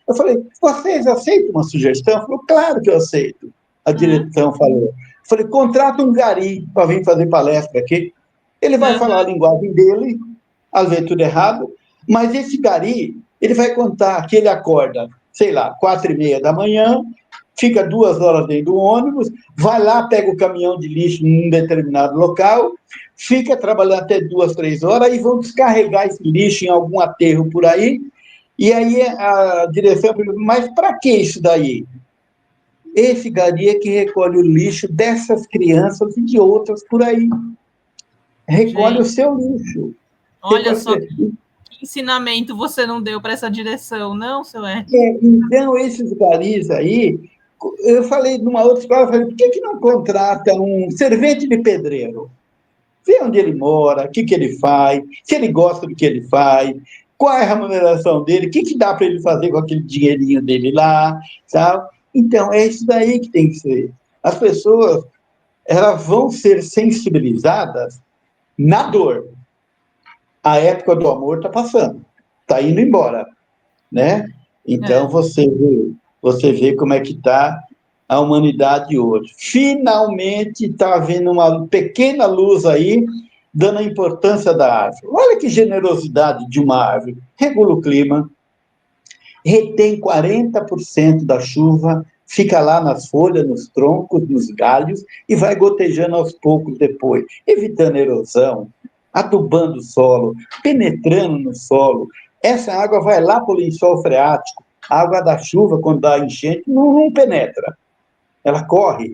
Eu falei, vocês aceitam uma sugestão? Falou, claro que eu aceito. A direção falou. Eu falei, contrata um gari para vir fazer palestra aqui. Ele vai falar a linguagem dele, às vezes tudo errado, mas esse gari, ele vai contar que ele acorda, sei lá, 4h30 da manhã, fica 2 horas dentro do ônibus, vai lá, pega o caminhão de lixo em um determinado local, fica trabalhando até 2, 3 horas, e vão descarregar esse lixo em algum aterro por aí, e aí a direção pergunta, mas para que isso daí? Esse gari é que recolhe o lixo dessas crianças e de outras por aí. Recolhe o seu lixo. Olha só que ensinamento você não deu para essa direção, não, seu Ed? Então, esses garis aí, eu falei numa outra escola, falei, por que não contrata um servente de pedreiro? Vê onde ele mora, o que ele faz, se ele gosta do que ele faz, qual é a remuneração dele, o que dá para ele fazer com aquele dinheirinho dele lá, sabe? Então, é isso daí que tem que ser. As pessoas, elas vão ser sensibilizadas na dor. A época do amor está passando, está indo embora, né? Então, você vê como é que está a humanidade hoje. Finalmente está havendo uma pequena luz aí, dando a importância da árvore. Olha que generosidade de uma árvore. Regula o clima, retém 40% da chuva, fica lá nas folhas, nos troncos, nos galhos, e vai gotejando aos poucos depois, evitando erosão, adubando o solo, penetrando no solo. Essa água vai lá para o lençol freático. A água da chuva, quando dá enchente, não penetra. Ela corre.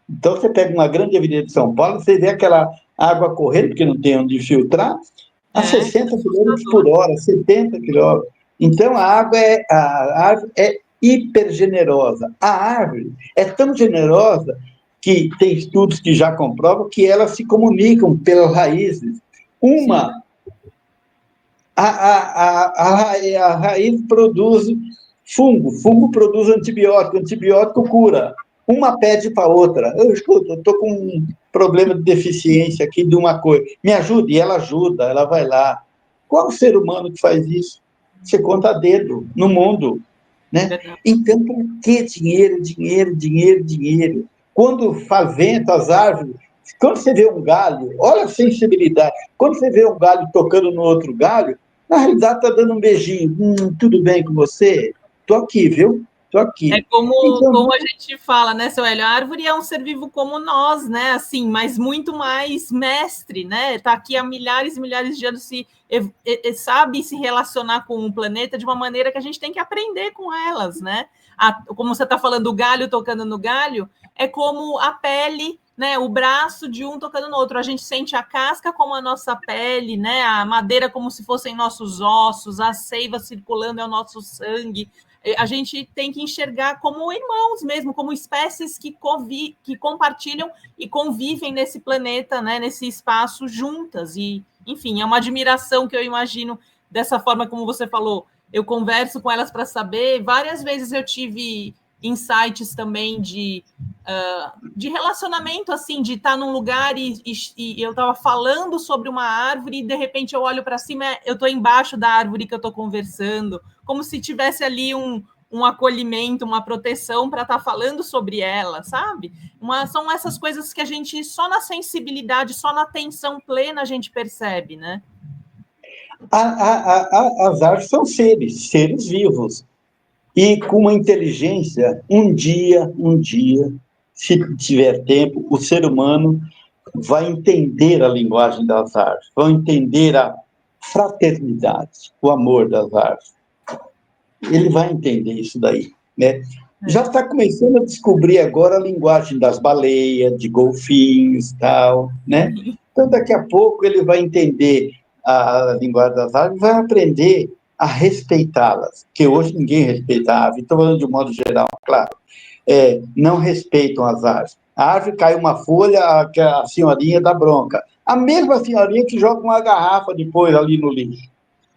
Então, você pega uma grande avenida de São Paulo, você vê aquela água correndo, porque não tem onde filtrar, a 60 km por hora, 70 km. Então, a árvore é hiper generosa. A árvore é tão generosa que tem estudos que já comprovam que elas se comunicam pelas raízes. A raiz produz fungo produz antibiótico cura. Uma pede para a outra. Eu estou com um problema de deficiência aqui de uma coisa. Me ajude? E ela ajuda, ela vai lá. Qual o ser humano que faz isso? Você conta a dedo no mundo. Né? Então, para que dinheiro? Quando faz vento, as árvores, quando você vê um galho, olha a sensibilidade, quando você vê um galho tocando no outro galho, na realidade está dando um beijinho, tudo bem com você? Estou aqui, viu? Estou aqui. É como a gente fala, né, seu Hélio? A árvore é um ser vivo como nós, né? Assim, mas muito mais mestre, né? Está aqui há milhares e milhares de anos, sabe se relacionar com o planeta de uma maneira que a gente tem que aprender com elas, né? Como você está falando, o galho tocando no galho, é como a pele, né? O braço de um tocando no outro. A gente sente a casca como a nossa pele, né? A madeira como se fossem nossos ossos, a seiva circulando é o nosso sangue. A gente tem que enxergar como irmãos mesmo, como espécies que compartilham e convivem nesse planeta, né, nesse espaço juntas. E, enfim, é uma admiração que eu imagino dessa forma como você falou. Eu converso com elas para saber. Várias vezes eu tive insights também de relacionamento, assim, de estar num lugar e eu estava falando sobre uma árvore e, de repente, eu olho para cima, eu estou embaixo da árvore que eu estou conversando, como se tivesse ali um acolhimento, uma proteção para estar falando sobre ela, sabe? São essas coisas que a gente, só na sensibilidade, só na atenção plena, a gente percebe, né? As árvores são seres vivos. E com uma inteligência, um dia, se tiver tempo, o ser humano vai entender a linguagem das árvores, vai entender a fraternidade, o amor das árvores. Ele vai entender isso daí, né? Já está começando a descobrir agora a linguagem das baleias, de golfinhos, tal, né? Então, daqui a pouco ele vai entender a linguagem das árvores, vai aprender a respeitá-las, que hoje ninguém respeita a árvore, estou falando de um modo geral, claro. Não respeitam as árvores. A árvore cai uma folha, a senhorinha dá bronca. A mesma senhorinha que joga uma garrafa depois ali no lixo.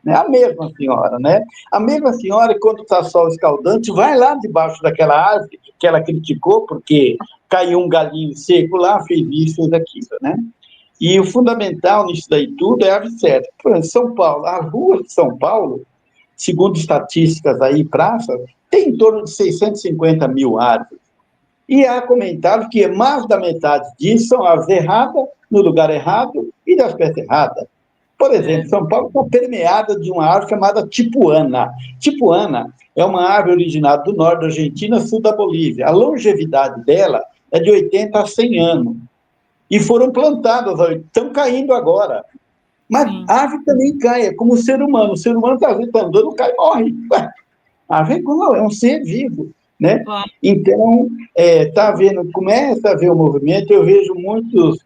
Né? A mesma senhora, né? A mesma senhora, quando está sol escaldante, vai lá debaixo daquela árvore que ela criticou, porque caiu um galinho seco lá, fez isso, fez aquilo, né? E o fundamental nisso daí tudo é a árvore certa. Por exemplo, São Paulo, as ruas de São Paulo, segundo estatísticas aí, praças, tem em torno de 650 mil árvores. E há comentários que mais da metade disso são árvores erradas, no lugar errado e da espécie errada. Por exemplo, São Paulo está permeada de uma árvore chamada tipuana. Tipuana é uma árvore originária do norte da Argentina, sul da Bolívia. A longevidade dela é de 80 a 100 anos. E foram plantadas, estão caindo agora. Mas a árvore também cai, é como o ser humano. O ser humano está andando, cai e morre. A árvore é um ser vivo, né? Então, começa a haver um movimento, eu vejo muitos,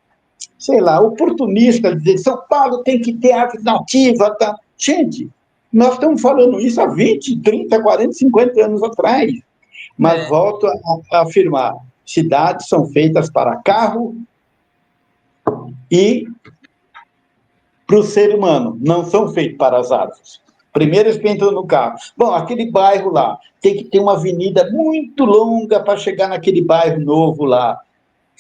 sei lá, oportunistas dizer São Paulo tem que ter árvore nativa, tá? Gente, nós estamos falando isso há 20, 30, 40, 50 anos atrás. Mas volto a afirmar, cidades são feitas para carro e para o ser humano, não são feitos para as árvores. Primeiro eles entram no carro. Bom, aquele bairro lá, tem que ter uma avenida muito longa para chegar naquele bairro novo lá.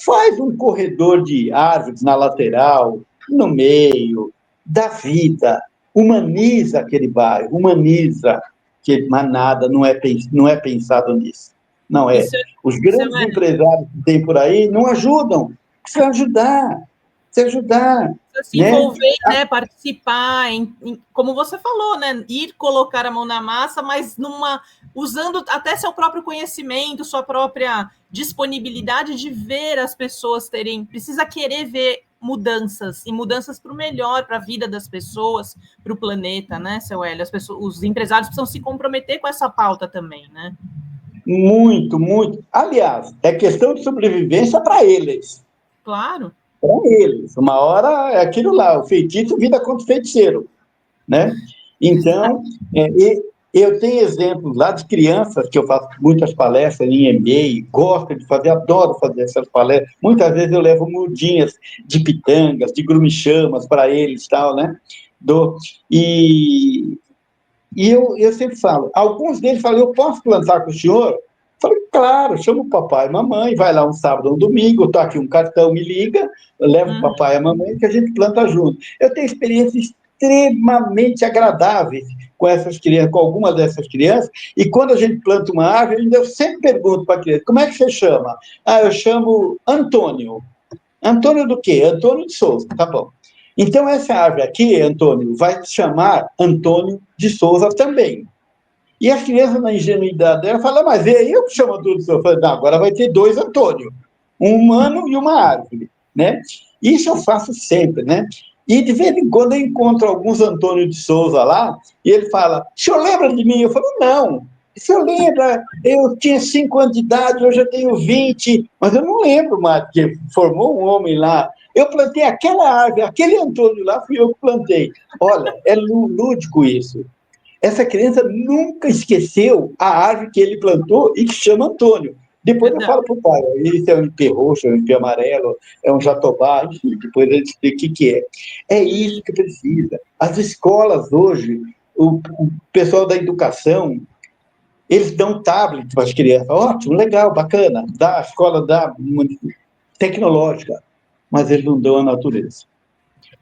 Faz um corredor de árvores na lateral, no meio, da vida. Humaniza aquele bairro, humaniza. Mas nada, não é pensado nisso. Não é. Os grandes empresários que tem por aí não ajudam. Precisa ajudar. Se envolver, né? Participar, como você falou, né? Ir colocar a mão na massa, mas usando até seu próprio conhecimento, sua própria disponibilidade de ver as pessoas precisa querer ver mudanças, e mudanças para o melhor, para a vida das pessoas, para o planeta, né, seu Hélio? Os empresários precisam se comprometer com essa pauta também, né? Muito, muito. Aliás, é questão de sobrevivência para eles. Claro. Para eles. Uma hora é aquilo lá, o feitiço vida contra o feiticeiro, né? Então, eu tenho exemplos lá de crianças, que eu faço muitas palestras em MBA, gosto de fazer, adoro fazer essas palestras. Muitas vezes eu levo mudinhas de pitangas, de grumichamas para eles, tal, né? E eu sempre falo, alguns deles falam, eu posso plantar com o senhor? Falei, claro, chama o papai e mamãe, vai lá um sábado ou um domingo, tá aqui um cartão, me liga, leva o papai e a mamãe que a gente planta junto. Eu tenho experiências extremamente agradáveis com essas crianças, com algumas dessas crianças, e quando a gente planta uma árvore, eu sempre pergunto para a criança, como é que você chama? Eu chamo Antônio. Antônio do quê? Antônio de Souza, tá bom. Então, essa árvore aqui, Antônio, vai se chamar Antônio de Souza também. E as crianças, na ingenuidade dela, falam, mas e aí eu que chamo Antônio de Souza? Eu falei, não, agora vai ter dois Antônio, um humano e uma árvore, né? Isso eu faço sempre, né? E de vez em quando eu encontro alguns Antônio de Souza lá, e ele fala, o senhor lembra de mim? Eu falo, não. O senhor lembra? Eu tinha 5 anos de idade, hoje eu tenho 20, mas eu não lembro mais, porque formou um homem lá. Eu plantei aquela árvore, aquele Antônio lá, fui eu que plantei. Olha, é lúdico isso. Essa criança nunca esqueceu a árvore que ele plantou e que chama Antônio. Depois eu falo para o pai, isso é um ipê roxo, é um ipê amarelo, é um jatobá, enfim, depois ele explica o que é. É isso que precisa. As escolas hoje, o pessoal da educação, Eles dão tablet para as crianças. Ótimo, legal, bacana. A escola dá tecnológica, mas eles não dão a natureza.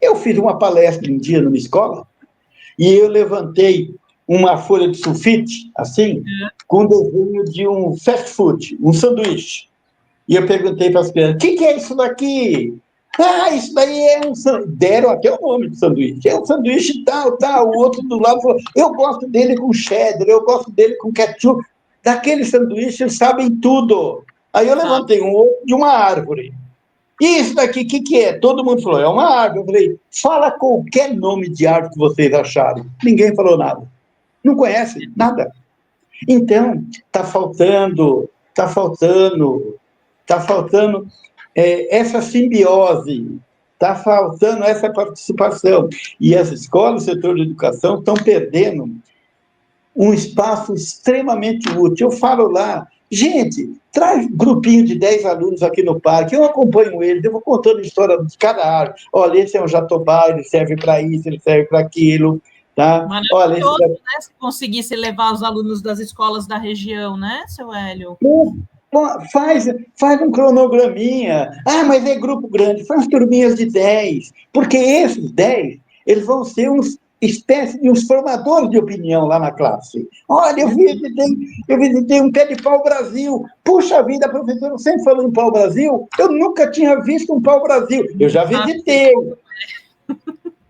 Eu fiz uma palestra um dia numa escola e eu levantei uma folha de sulfite, assim, com desenho de um fast food, um sanduíche. E eu perguntei para as crianças, o que é isso daqui? Ah, isso daí é um sanduíche. Deram até o nome do sanduíche. É um sanduíche tal, tal. O outro do lado falou, eu gosto dele com cheddar, eu gosto dele com ketchup. Daquele sanduíche eles sabem tudo. Aí eu levantei um outro de uma árvore. E isso daqui, o que é? Todo mundo falou, é uma árvore. Eu falei, fala qualquer nome de árvore que vocês acharem. Ninguém falou nada. Não conhece nada. Então, está faltando essa simbiose, está faltando essa participação. E as escolas, o setor de educação, estão perdendo um espaço extremamente útil. Eu falo lá, gente, traz grupinho de 10 alunos aqui no parque, eu acompanho eles, eu vou contando a história de cada árvore. Olha, esse é um jatobá, ele serve para isso, ele serve para aquilo. Tá? Olha, esse né? Se conseguisse levar os alunos das escolas da região, né, seu Hélio? Faz um cronograminha. Ah, mas é grupo grande. Faz turminhas de 10. Porque esses 10, eles vão ser uns espécie de uns formadores de opinião lá na classe. Olha, eu visitei um pé de pau-brasil. Puxa vida, professor, eu sempre falou em pau-brasil. Eu nunca tinha visto um pau-brasil. Eu já visitei.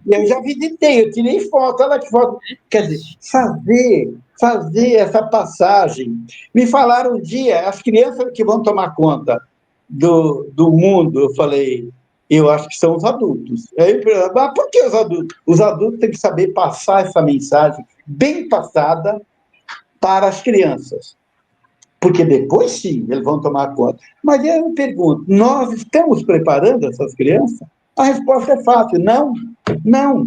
Eu tirei foto, olha que foto. Quer dizer, fazer essa passagem. Me falaram um dia, as crianças que vão tomar conta do mundo, eu falei, eu acho que são os adultos. Aí, mas por que os adultos? Os adultos têm que saber passar essa mensagem bem passada para as crianças. Porque depois, sim, eles vão tomar conta. Mas eu me pergunto, nós estamos preparando essas crianças? A resposta é fácil, não, não.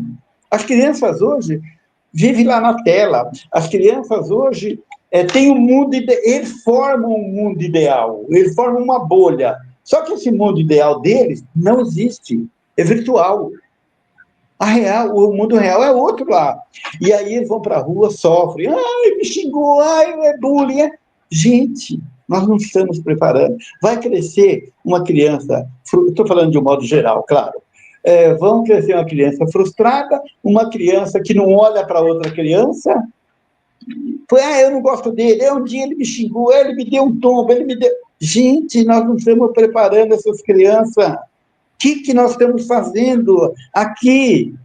As crianças hoje vivem lá na tela. As crianças hoje têm um mundo, eles formam um mundo ideal, eles formam uma bolha. Só que esse mundo ideal deles não existe, é virtual. O mundo real é outro lá. E aí eles vão para a rua, sofrem. Ai, me xingou, ai, é bullying. Gente, nós não estamos preparando. Vai crescer uma criança, estou falando de um modo geral, claro. Vão crescer uma criança frustrada, uma criança que não olha para outra criança. Eu não gosto dele. Um dia ele me xingou, ele me deu um tombo, ele me deu. Gente, nós não estamos preparando essas crianças. O que nós estamos fazendo aqui?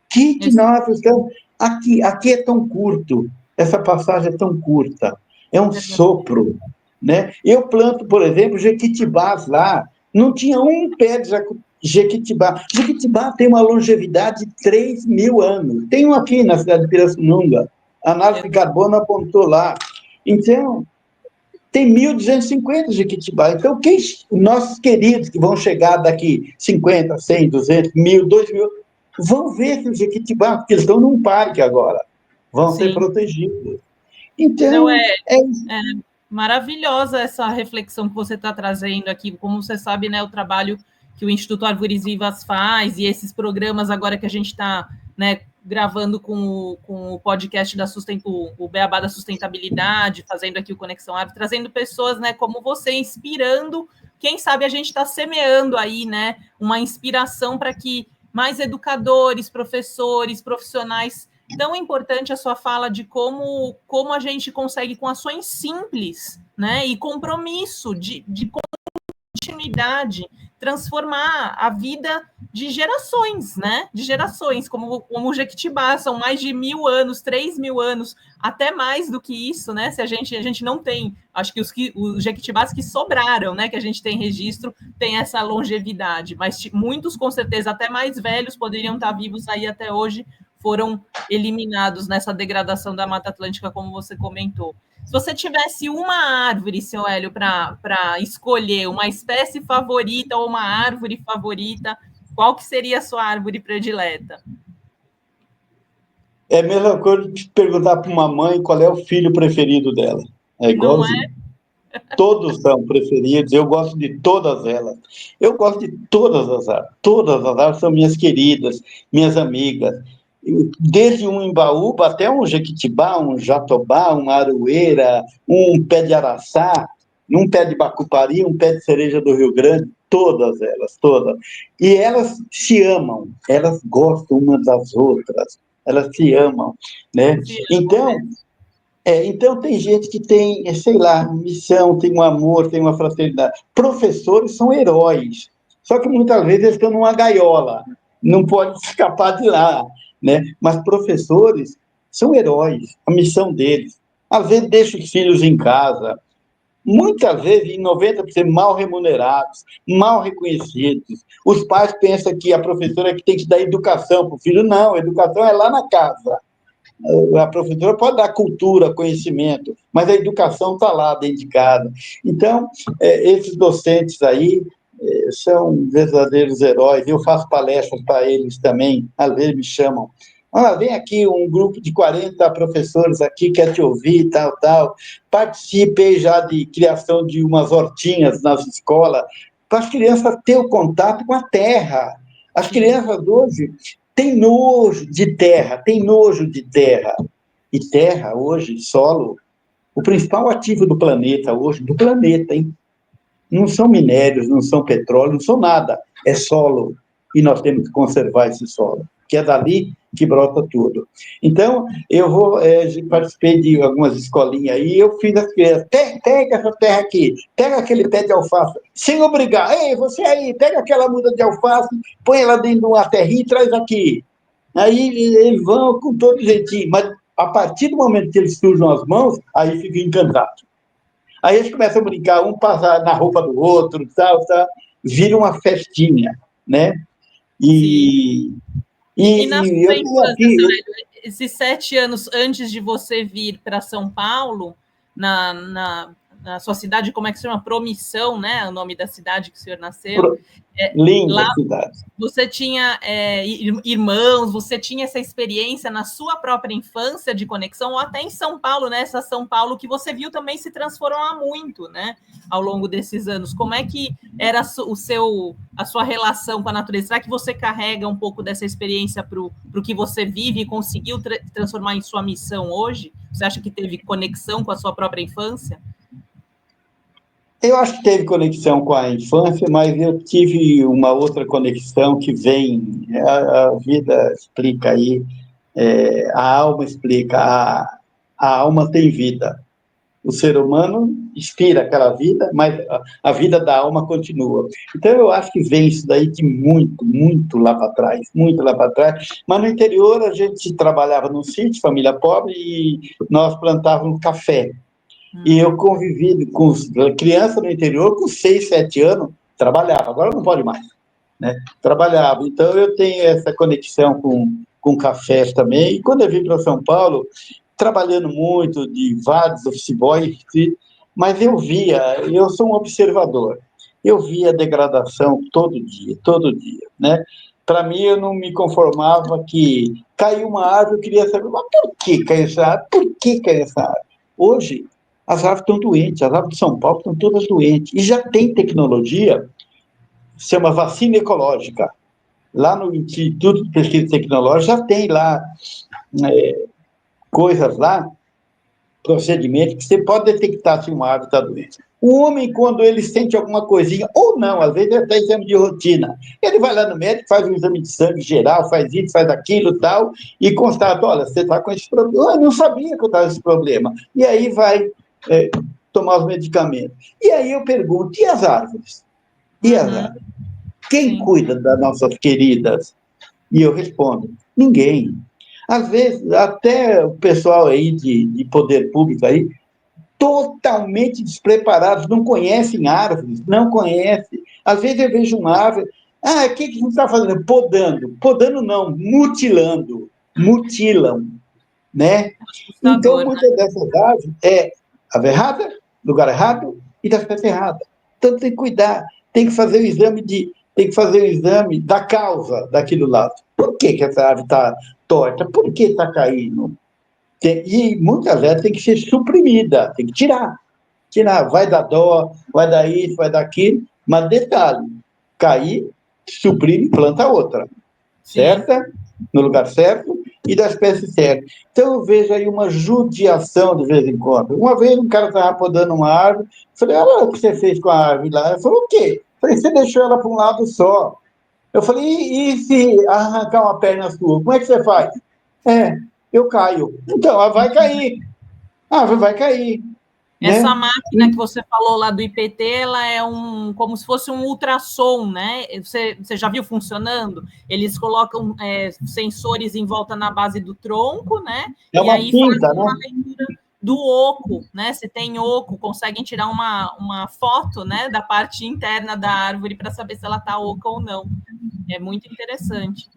Que nós estamos... Aqui é tão curto, essa passagem é tão curta, é um sopro, né? Eu planto, por exemplo, jequitibás lá, não tinha um pé de jequitibá. Jequitibá tem uma longevidade de 3.000 anos. Tem um aqui na cidade de Pirassununga, a análise de carbono apontou lá. Então, tem 1.250 Jequitibá. Então, nossos queridos que vão chegar daqui 50, 100, 200, 1.000, 2.000, vão ver que os Jequitibá, porque eles estão num parque agora, vão ser protegidos. Então, não, é maravilhosa essa reflexão que você está trazendo aqui. Como você sabe, né, o trabalho que o Instituto Árvores Vivas faz e esses programas agora que a gente está, né, gravando com o podcast o Beabá da Sustentabilidade, fazendo aqui o Conexão Árvore, trazendo pessoas, né, como você, inspirando. Quem sabe a gente está semeando aí, né, uma inspiração para que mais educadores, professores, profissionais. Tão importante a sua fala de como a gente consegue, com ações simples, né, e compromisso de continuidade, transformar a vida de gerações, né? De gerações, como o Jequitibá, são mais de 1.000 anos, 3.000 anos, até mais do que isso, né? Se a gente não tem, acho que os Jequitibás que sobraram, né? Que a gente tem registro, tem essa longevidade, mas muitos, com certeza, até mais velhos, poderiam estar vivos aí até hoje, foram eliminados nessa degradação da Mata Atlântica, como você comentou. Se você tivesse uma árvore, seu Hélio, para escolher uma espécie favorita ou uma árvore favorita, qual que seria a sua árvore predileta? É a mesma coisa de perguntar para uma mãe qual é o filho preferido dela. É igualzinho. Todos são preferidos, eu gosto de todas elas. Eu gosto de todas as árvores. Todas as árvores são minhas queridas, minhas amigas. desde um Embaúba até um Jequitibá, um Jatobá, um Aroeira, um pé de araçá, um pé de bacupari, um pé de cereja do Rio Grande, todas elas, todas. E elas se amam, elas gostam umas das outras, elas se amam, né? Sim, Então, então tem gente que tem, sei lá, missão, tem um amor, tem uma fraternidade. Professores são heróis, só que muitas vezes eles estão numa gaiola, não pode escapar de lá, né? Mas professores são heróis, a missão deles. Às vezes deixam os filhos em casa, muitas vezes, em 90%, mal remunerados, mal reconhecidos. Os pais pensam que a professora é que tem que dar educação para o filho. Não, a educação é lá na casa. A professora pode dar cultura, conhecimento, mas a educação está lá dentro de casa. Então, esses docentes aí são verdadeiros heróis. Eu faço palestras para eles também, às vezes me chamam. Ah, vem aqui um grupo de 40 professores aqui, quer te ouvir, tal, tal. Participei já de criação de umas hortinhas nas escolas, para as crianças ter o contato com a terra. As crianças hoje têm nojo de terra, têm nojo de terra. E terra, hoje, solo, o principal ativo do planeta hoje, do planeta, hein? Não são minérios, não são petróleo, não são nada. É solo. E nós temos que conservar esse solo, que é dali que brota tudo. Então, participei de algumas escolinhas aí, eu fiz as crianças, pega essa terra aqui, pega aquele pé de alface, sem obrigar, ei, você aí, pega aquela muda de alface, põe ela dentro de uma terrinha e traz aqui. Aí eles vão com todo jeitinho, mas a partir do momento que eles sujam as mãos, aí fica encantado. Aí eles começam a brincar, um passa na roupa do outro, tal, tal, vira uma festinha, né? sim. E, E na e sua eu tenho infância, aqui, seu Hélio, esses 7 anos antes de você vir para São Paulo, na sua cidade, como é que se chama? Promissão, né? O nome da cidade que o senhor nasceu. linda Lá cidade. você tinha irmãos, você tinha essa experiência na sua própria infância de conexão, ou até em São Paulo, né? Essa São Paulo que você viu também se transformar muito, né? Ao longo desses anos. Como é que era a sua relação com a natureza? Será que você carrega um pouco dessa experiência para o que você vive e conseguiu transformar em sua missão hoje? Você acha que teve conexão com a sua própria infância? Eu acho que teve conexão com a infância, mas eu tive uma outra conexão que vem, a vida explica aí, a alma explica, a alma tem vida. O ser humano expira aquela vida, mas a vida da alma continua. Então, eu acho que vem isso daí de muito, muito lá para trás, muito lá para trás. Mas no interior, a gente trabalhava num sítio, família pobre, e nós plantávamos café. E eu convivi com criança no interior, com 6, 7 anos, trabalhava. Agora não pode mais, né? Trabalhava. Então, eu tenho essa conexão com cafés também. E quando eu vim para São Paulo, trabalhando muito, de vários office boys, mas eu sou um observador, eu via a degradação todo dia, né? Para mim, eu não me conformava que caiu uma árvore, eu queria saber, mas por que caiu essa árvore? Por que caiu essa árvore? Hoje, as árvores estão doentes, as árvores de São Paulo estão todas doentes, e já tem tecnologia, se chama vacina ecológica. Lá no Instituto de Pesquisa Tecnológica já tem lá coisas lá, procedimentos, que você pode detectar se uma árvore está doente. O homem, quando ele sente alguma coisinha, ou não, às vezes é até exame de rotina, ele vai lá no médico, faz um exame de sangue geral, faz isso, faz aquilo tal, e constata, olha, você está com esse problema. Eu não sabia que eu estava com esse problema. E aí vai tomar os medicamentos. E aí eu pergunto, e as árvores? E as árvores? Quem cuida das nossas queridas? E eu respondo, ninguém. Às vezes, até o pessoal aí de poder público aí, totalmente despreparados, não conhecem árvores, não conhecem. Às vezes eu vejo uma árvore, o que você está fazendo? Podando. Podando não, mutilando. Mutilam, né? Então, Assustador, né? muitas dessas árvores é a errada, lugar errado e da espécie errada. Então, tem que cuidar, tem que fazer o exame da causa daquilo lá. Por que essa árvore está torta? Por que está caindo? E muitas vezes tem que ser suprimida, tem que tirar. Tirar, vai dar dó, vai dar isso, vai dar aquilo, mas detalhe, cair, suprime, planta outra, Sim. certo? no lugar certo e da espécie certa. Então, eu vejo aí uma judiação de vez em quando. Uma vez um cara estava podando uma árvore, falei, olha o que você fez com a árvore lá. Ele falou, o quê? Eu falei, você deixou ela para um lado só. Eu falei, e se arrancar uma perna sua, como é que você faz? Eu caio. Então, ela vai cair. A árvore vai cair. Essa Né? máquina que você falou lá do IPT, ela é como se fosse um ultrassom, né? Você já viu funcionando? Eles colocam sensores em volta na base do tronco, né? É E uma aí pinta, fazem né? uma leitura do oco, né? Se tem oco, conseguem tirar uma foto, né, da parte interna da árvore para saber se ela está oca ou não. É muito interessante.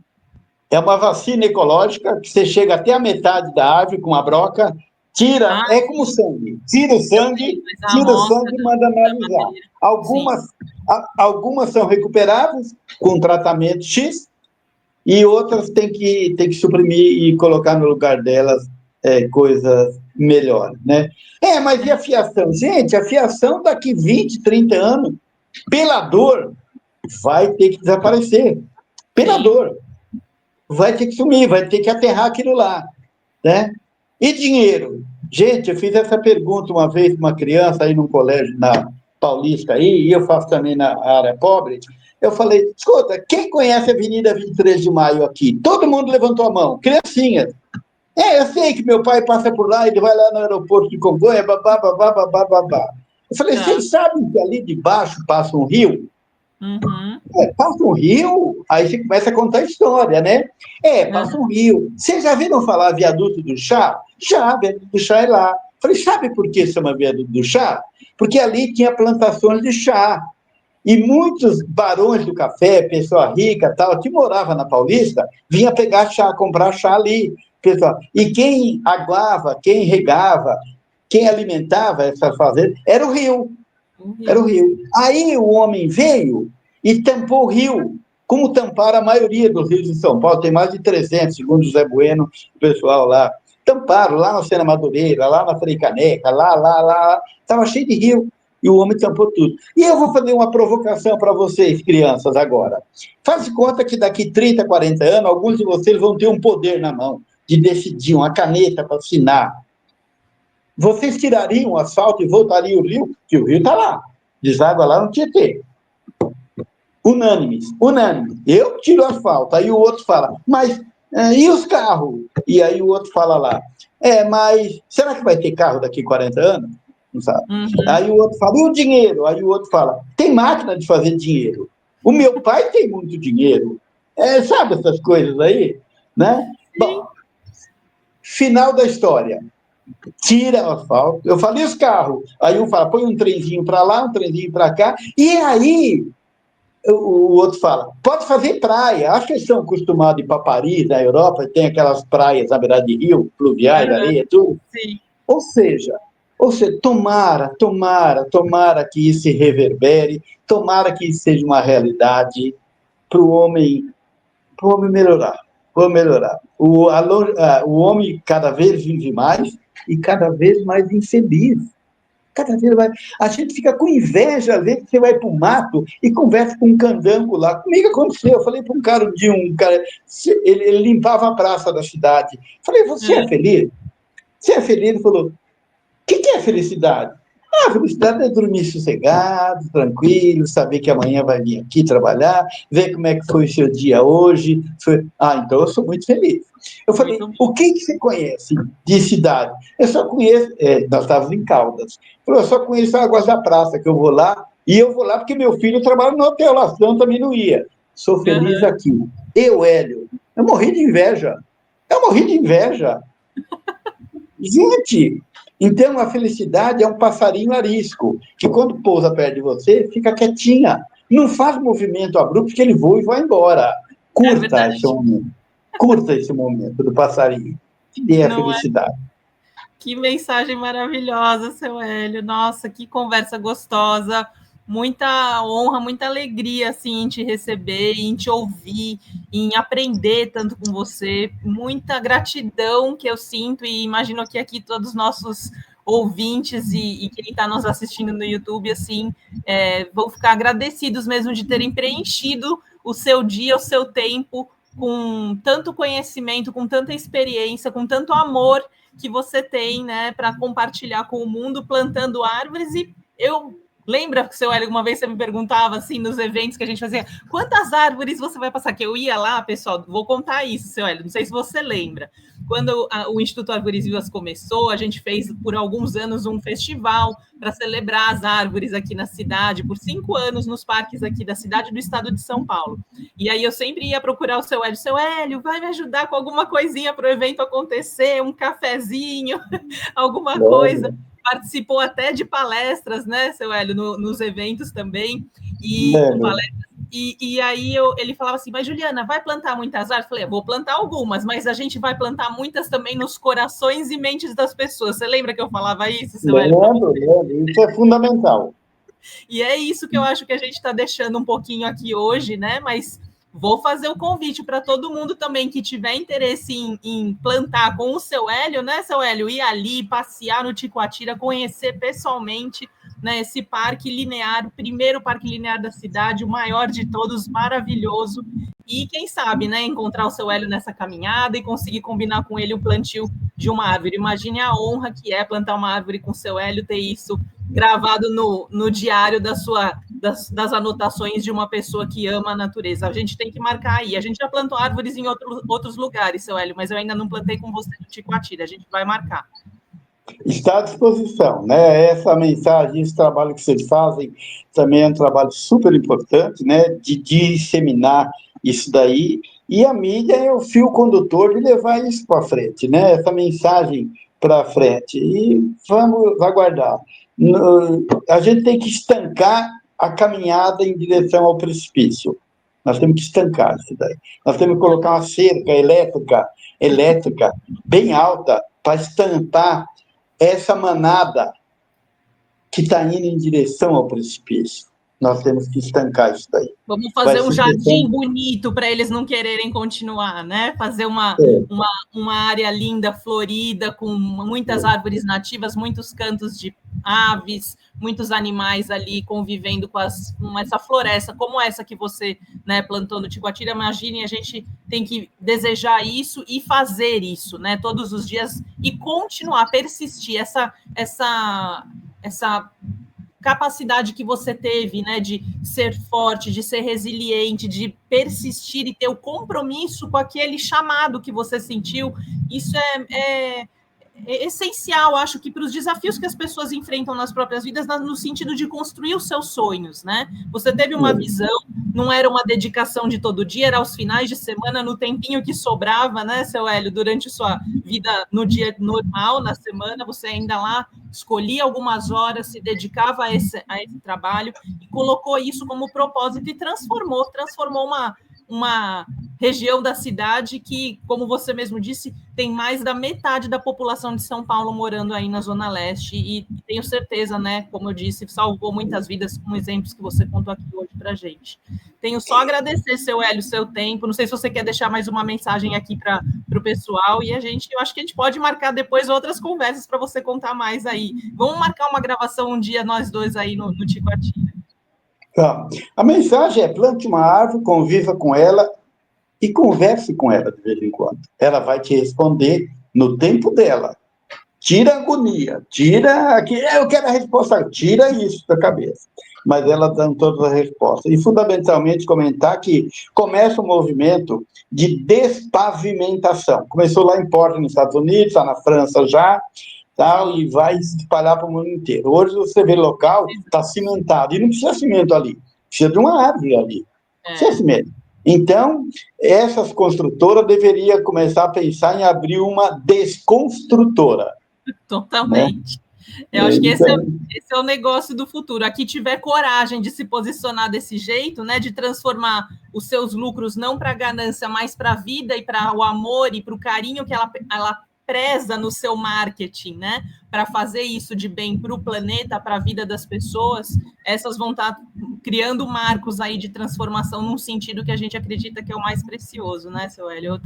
É uma vacina ecológica que você chega até a metade da árvore com a broca, tira, é como sangue, tira o Eu sei, sangue, mas a tira o amostra sangue e manda da analisar. madeira. Sim. Algumas são recuperáveis com tratamento X e outras tem que suprimir e colocar no lugar delas coisas melhores, né? Mas e a fiação? Gente, a fiação daqui 20, 30 anos, pela dor, vai ter que desaparecer. Pela Sim. dor. Vai ter que sumir, vai ter que aterrar aquilo lá, né? E dinheiro? Gente, eu fiz essa pergunta uma vez para uma criança aí num colégio na Paulista aí, e eu faço também na área pobre. Eu falei, escuta, quem conhece a Avenida 23 de Maio aqui? Todo mundo levantou a mão, criancinhas. Eu sei que meu pai passa por lá, ele vai lá no aeroporto de Congonha, babá, babá, babá, babá. Eu falei, Tá. vocês sabem que ali de baixo passa um rio? Uhum. Passa um rio, aí você começa a contar a história, né? Passa um rio. Vocês já viram falar viaduto do chá? Já, viaduto do chá é lá. Falei, sabe por que chama viaduto do chá? Porque ali tinha plantações de chá. E muitos barões do café, pessoa rica, tal, que morava na Paulista, vinha pegar chá, comprar chá ali. Pessoal. E quem aguava, quem regava, quem alimentava essa fazenda era o rio. Era o rio. Aí o homem veio e tampou o rio, como tamparam a maioria dos rios de São Paulo, tem mais de 300, segundo José Bueno, o pessoal lá. Tamparam lá na Sena Madureira, lá na Frei Caneca, lá. Estava cheio de rio e o homem tampou tudo. E eu vou fazer uma provocação para vocês, crianças, agora. Faz de conta que daqui 30, 40 anos, alguns de vocês vão ter um poder na mão de decidir, uma caneta para assinar. Vocês tirariam o asfalto e voltariam o rio? Que o rio está lá. Deságua lá no Tietê. Unânimes. Eu tiro o asfalto. Aí o outro fala, mas e os carros? E aí o outro fala lá, mas será que vai ter carro daqui 40 anos? Não sabe. Uhum. Aí o outro fala, e o dinheiro? Aí o outro fala, tem máquina de fazer dinheiro. O meu pai tem muito dinheiro. Sabe essas coisas aí? Né? Bom, final da história. Tira o asfalto. Eu falei os carros. Aí um fala, põe um trenzinho para lá, um trenzinho para cá. E aí o outro fala, pode fazer praia. Acho que eles são acostumados a ir para Paris, na Europa, tem aquelas praias na beirada de rio, fluviais, areia, tudo. Sim. Ou seja, tomara que isso se reverbere, tomara que isso seja uma realidade para o homem melhorar. O homem cada vez vive mais e cada vez mais infeliz. Cada vez mais. A gente fica com inveja, às vezes, que você vai para o mato e conversa com um candango lá. Comigo aconteceu. Eu falei para um cara ele limpava a praça da cidade. Falei, você é feliz? Você é feliz? Ele falou, o que é felicidade? A felicidade é dormir sossegado, tranquilo, saber que amanhã vai vir aqui trabalhar, ver como é que foi o seu dia hoje. Então eu sou muito feliz. Eu falei, o que você conhece de cidade? Eu só conheço, nós estávamos em Caldas, eu só conheço Águas da Praça, que eu vou lá, e eu vou lá porque meu filho trabalha no hotel lá, senão também não ia. Sou feliz aqui. Hélio, eu morri de inveja. Gente, então a felicidade é um passarinho arisco, que quando pousa perto de você, fica quietinha. Não faz movimento abrupto, que ele voa e vai embora. Curta esse momento. Curta esse momento do passarinho. Que dê a felicidade. Que mensagem maravilhosa, seu Hélio. Nossa, que conversa gostosa. Muita honra, muita alegria assim, em te receber, em te ouvir, em aprender tanto com você. Muita gratidão que eu sinto e imagino que aqui todos os nossos ouvintes e quem está nos assistindo no YouTube assim vão ficar agradecidos mesmo de terem preenchido o seu dia, o seu tempo com tanto conhecimento, com tanta experiência, com tanto amor que você tem, né, para compartilhar com o mundo, plantando árvores. E eu lembra, seu Hélio, uma vez você me perguntava, assim, nos eventos que a gente fazia, quantas árvores você vai passar? Que eu ia lá, pessoal, vou contar isso, seu Hélio, não sei se você lembra. Quando o Instituto Árvores Vivas começou, a gente fez, por alguns anos, um festival para celebrar as árvores aqui na cidade, por 5 anos, nos parques aqui da cidade e do estado de São Paulo. E aí eu sempre ia procurar o seu Hélio, vai me ajudar com alguma coisinha para o evento acontecer, um cafezinho, alguma coisa. Participou até de palestras, né, seu Hélio, nos eventos também, e com palestras. E aí ele falava assim, mas Juliana, vai plantar muitas árvores? Eu falei, vou plantar algumas, mas a gente vai plantar muitas também nos corações e mentes das pessoas. Você lembra que eu falava isso, seu Hélio? Lembro, isso é fundamental. E é isso que eu acho que a gente está deixando um pouquinho aqui hoje, né? Mas vou fazer o convite para todo mundo também que tiver interesse em plantar com o seu Hélio, né, seu Hélio? Ir ali, passear no Ticoatira, conhecer pessoalmente, né, esse parque linear, o primeiro parque linear da cidade, o maior de todos, maravilhoso. E quem sabe, né, encontrar o seu Hélio nessa caminhada e conseguir combinar com ele o plantio de uma árvore. Imagine a honra que é plantar uma árvore com o seu Hélio, ter isso gravado no diário das anotações de uma pessoa que ama a natureza. A gente tem que marcar aí. A gente já plantou árvores em outros lugares, seu Hélio, mas eu ainda não plantei com você no Ticoatira. A gente vai marcar. Está à disposição, né? Essa mensagem, esse trabalho que vocês fazem também é um trabalho super importante, né? De disseminar isso daí. E a mídia é o fio condutor de levar isso para frente, né? Essa mensagem para frente. E vamos aguardar. A gente tem que estancar a caminhada em direção ao precipício. Nós temos que estancar isso daí. Nós temos que colocar uma cerca elétrica bem alta para estampar essa manada que está indo em direção ao precipício. Nós temos que estancar isso daí. Vamos fazer um jardim bonito para eles não quererem continuar, né? Fazer uma área linda, florida, com muitas árvores nativas, muitos cantos de aves, muitos animais ali convivendo com essa floresta, como essa que você, né, plantou no Ticoatira. Imagine, a gente tem que desejar isso e fazer isso, né, todos os dias e continuar, persistir, essa capacidade que você teve, né, de ser forte, de ser resiliente, de persistir e ter o compromisso com aquele chamado que você sentiu, isso é essencial, acho que para os desafios que as pessoas enfrentam nas próprias vidas, no sentido de construir os seus sonhos, né? Você teve uma visão, não era uma dedicação de todo dia, era aos finais de semana, no tempinho que sobrava, né, seu Hélio, durante sua vida no dia normal, na semana, você ainda lá escolhia algumas horas, se dedicava a esse trabalho e colocou isso como propósito e transformou uma região da cidade que, como você mesmo disse, tem mais da metade da população de São Paulo morando aí na Zona Leste, e tenho certeza, né, como eu disse, salvou muitas vidas com exemplos que você contou aqui hoje para a gente. Tenho só a agradecer, seu Hélio, seu tempo, não sei se você quer deixar mais uma mensagem aqui para o pessoal, e eu acho que a gente pode marcar depois outras conversas para você contar mais aí. Vamos marcar uma gravação um dia, nós dois aí no Ticoatira. Tá. A mensagem é: plante uma árvore, conviva com ela e converse com ela de vez em quando. Ela vai te responder no tempo dela. Tira a agonia, tira aqui, eu quero a resposta, tira isso da cabeça. Mas ela dá todas as respostas. E, fundamentalmente, comentar que começa um movimento de despavimentação. Começou lá em Portland, nos Estados Unidos, está na França já, tal, e vai se espalhar para o mundo inteiro. Hoje você vê local, está cimentado, e não precisa cimento ali, precisa de uma árvore ali, precisa cimento. Então, essas construtoras deveriam começar a pensar em abrir uma desconstrutora. Totalmente. Né? Eu acho que esse é o negócio do futuro. Aqui tiver coragem de se posicionar desse jeito, né, de transformar os seus lucros não para a ganância, mas para a vida e para o amor e para o carinho que ela preza no seu marketing, né, para fazer isso de bem para o planeta, para a vida das pessoas, essas vão estar criando marcos aí de transformação num sentido que a gente acredita que é o mais precioso, né, seu Hélio?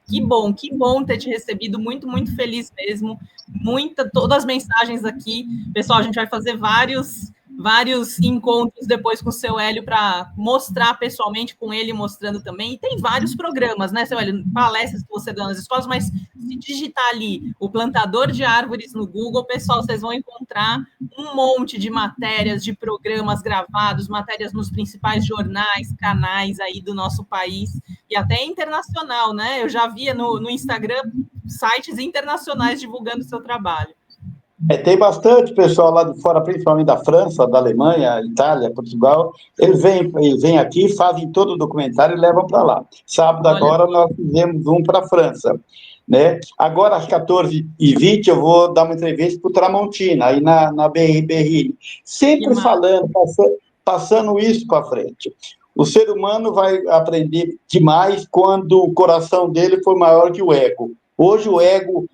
Que bom ter te recebido, muito, muito feliz mesmo, todas as mensagens aqui, pessoal, a gente vai fazer vários vários encontros depois com o seu Hélio para mostrar pessoalmente com ele, mostrando também. E tem vários programas, né, seu Hélio? Palestras que você dá nas escolas, mas se digitar ali o plantador de árvores no Google, pessoal, vocês vão encontrar um monte de matérias, de programas gravados, matérias nos principais jornais, canais aí do nosso país e até internacional, né? Eu já via no Instagram sites internacionais divulgando o seu trabalho. Tem bastante pessoal lá de fora, principalmente da França, da Alemanha, Itália, Portugal. Eles vêm aqui, fazem todo o documentário e levam para lá. Sábado agora nós fizemos um para a França. Né? Agora, às 14h20, eu vou dar uma entrevista para o Tramontina, aí na BR. Sempre falando, passando isso para frente. O ser humano vai aprender demais quando o coração dele for maior que o ego. Hoje o ego,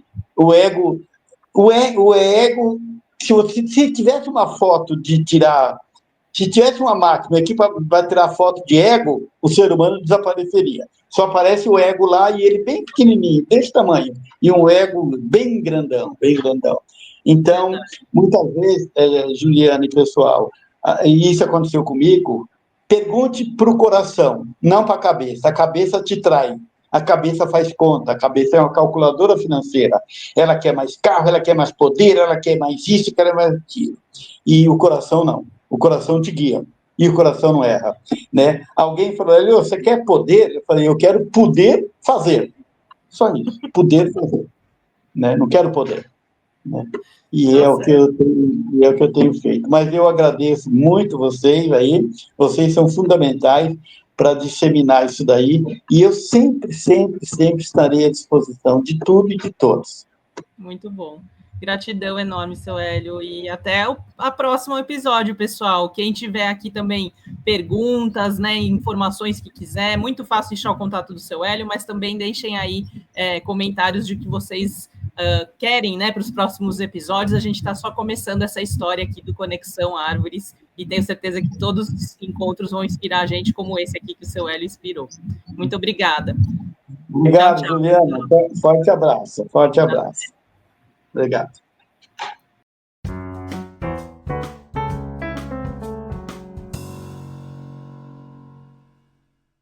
se tivesse uma foto de tirar, se tivesse uma máquina aqui para tirar foto de ego, o ser humano desapareceria. Só aparece o ego lá e ele bem pequenininho, desse tamanho, e um ego bem grandão, bem grandão. Então, muitas vezes, Juliana e pessoal, e isso aconteceu comigo, pergunte para o coração, não para a cabeça te trai. A cabeça faz conta, a cabeça é uma calculadora financeira. Ela quer mais carro, ela quer mais poder, ela quer mais isso, quer mais aquilo. E o coração não. O coração te guia. E o coração não erra. Né? Alguém falou, você quer poder? Eu falei, eu quero poder fazer. Só isso, poder fazer. Né? Não quero poder. Né? E é o que eu tenho feito. Mas eu agradeço muito vocês aí, vocês são fundamentais para disseminar isso daí, e eu sempre estarei à disposição de tudo e de todos. Muito bom. Gratidão enorme, seu Hélio, e até o próximo episódio, pessoal. Quem tiver aqui também perguntas, né, informações que quiser, é muito fácil deixar o contato do seu Hélio, mas também deixem aí comentários de que vocês querem, né, para os próximos episódios. A gente está só começando essa história aqui do Conexão Árvores, e tenho certeza que todos os encontros vão inspirar a gente, como esse aqui que o seu Hélio inspirou. Muito obrigada. Obrigado, tchau, Juliana. Forte abraço. Obrigado.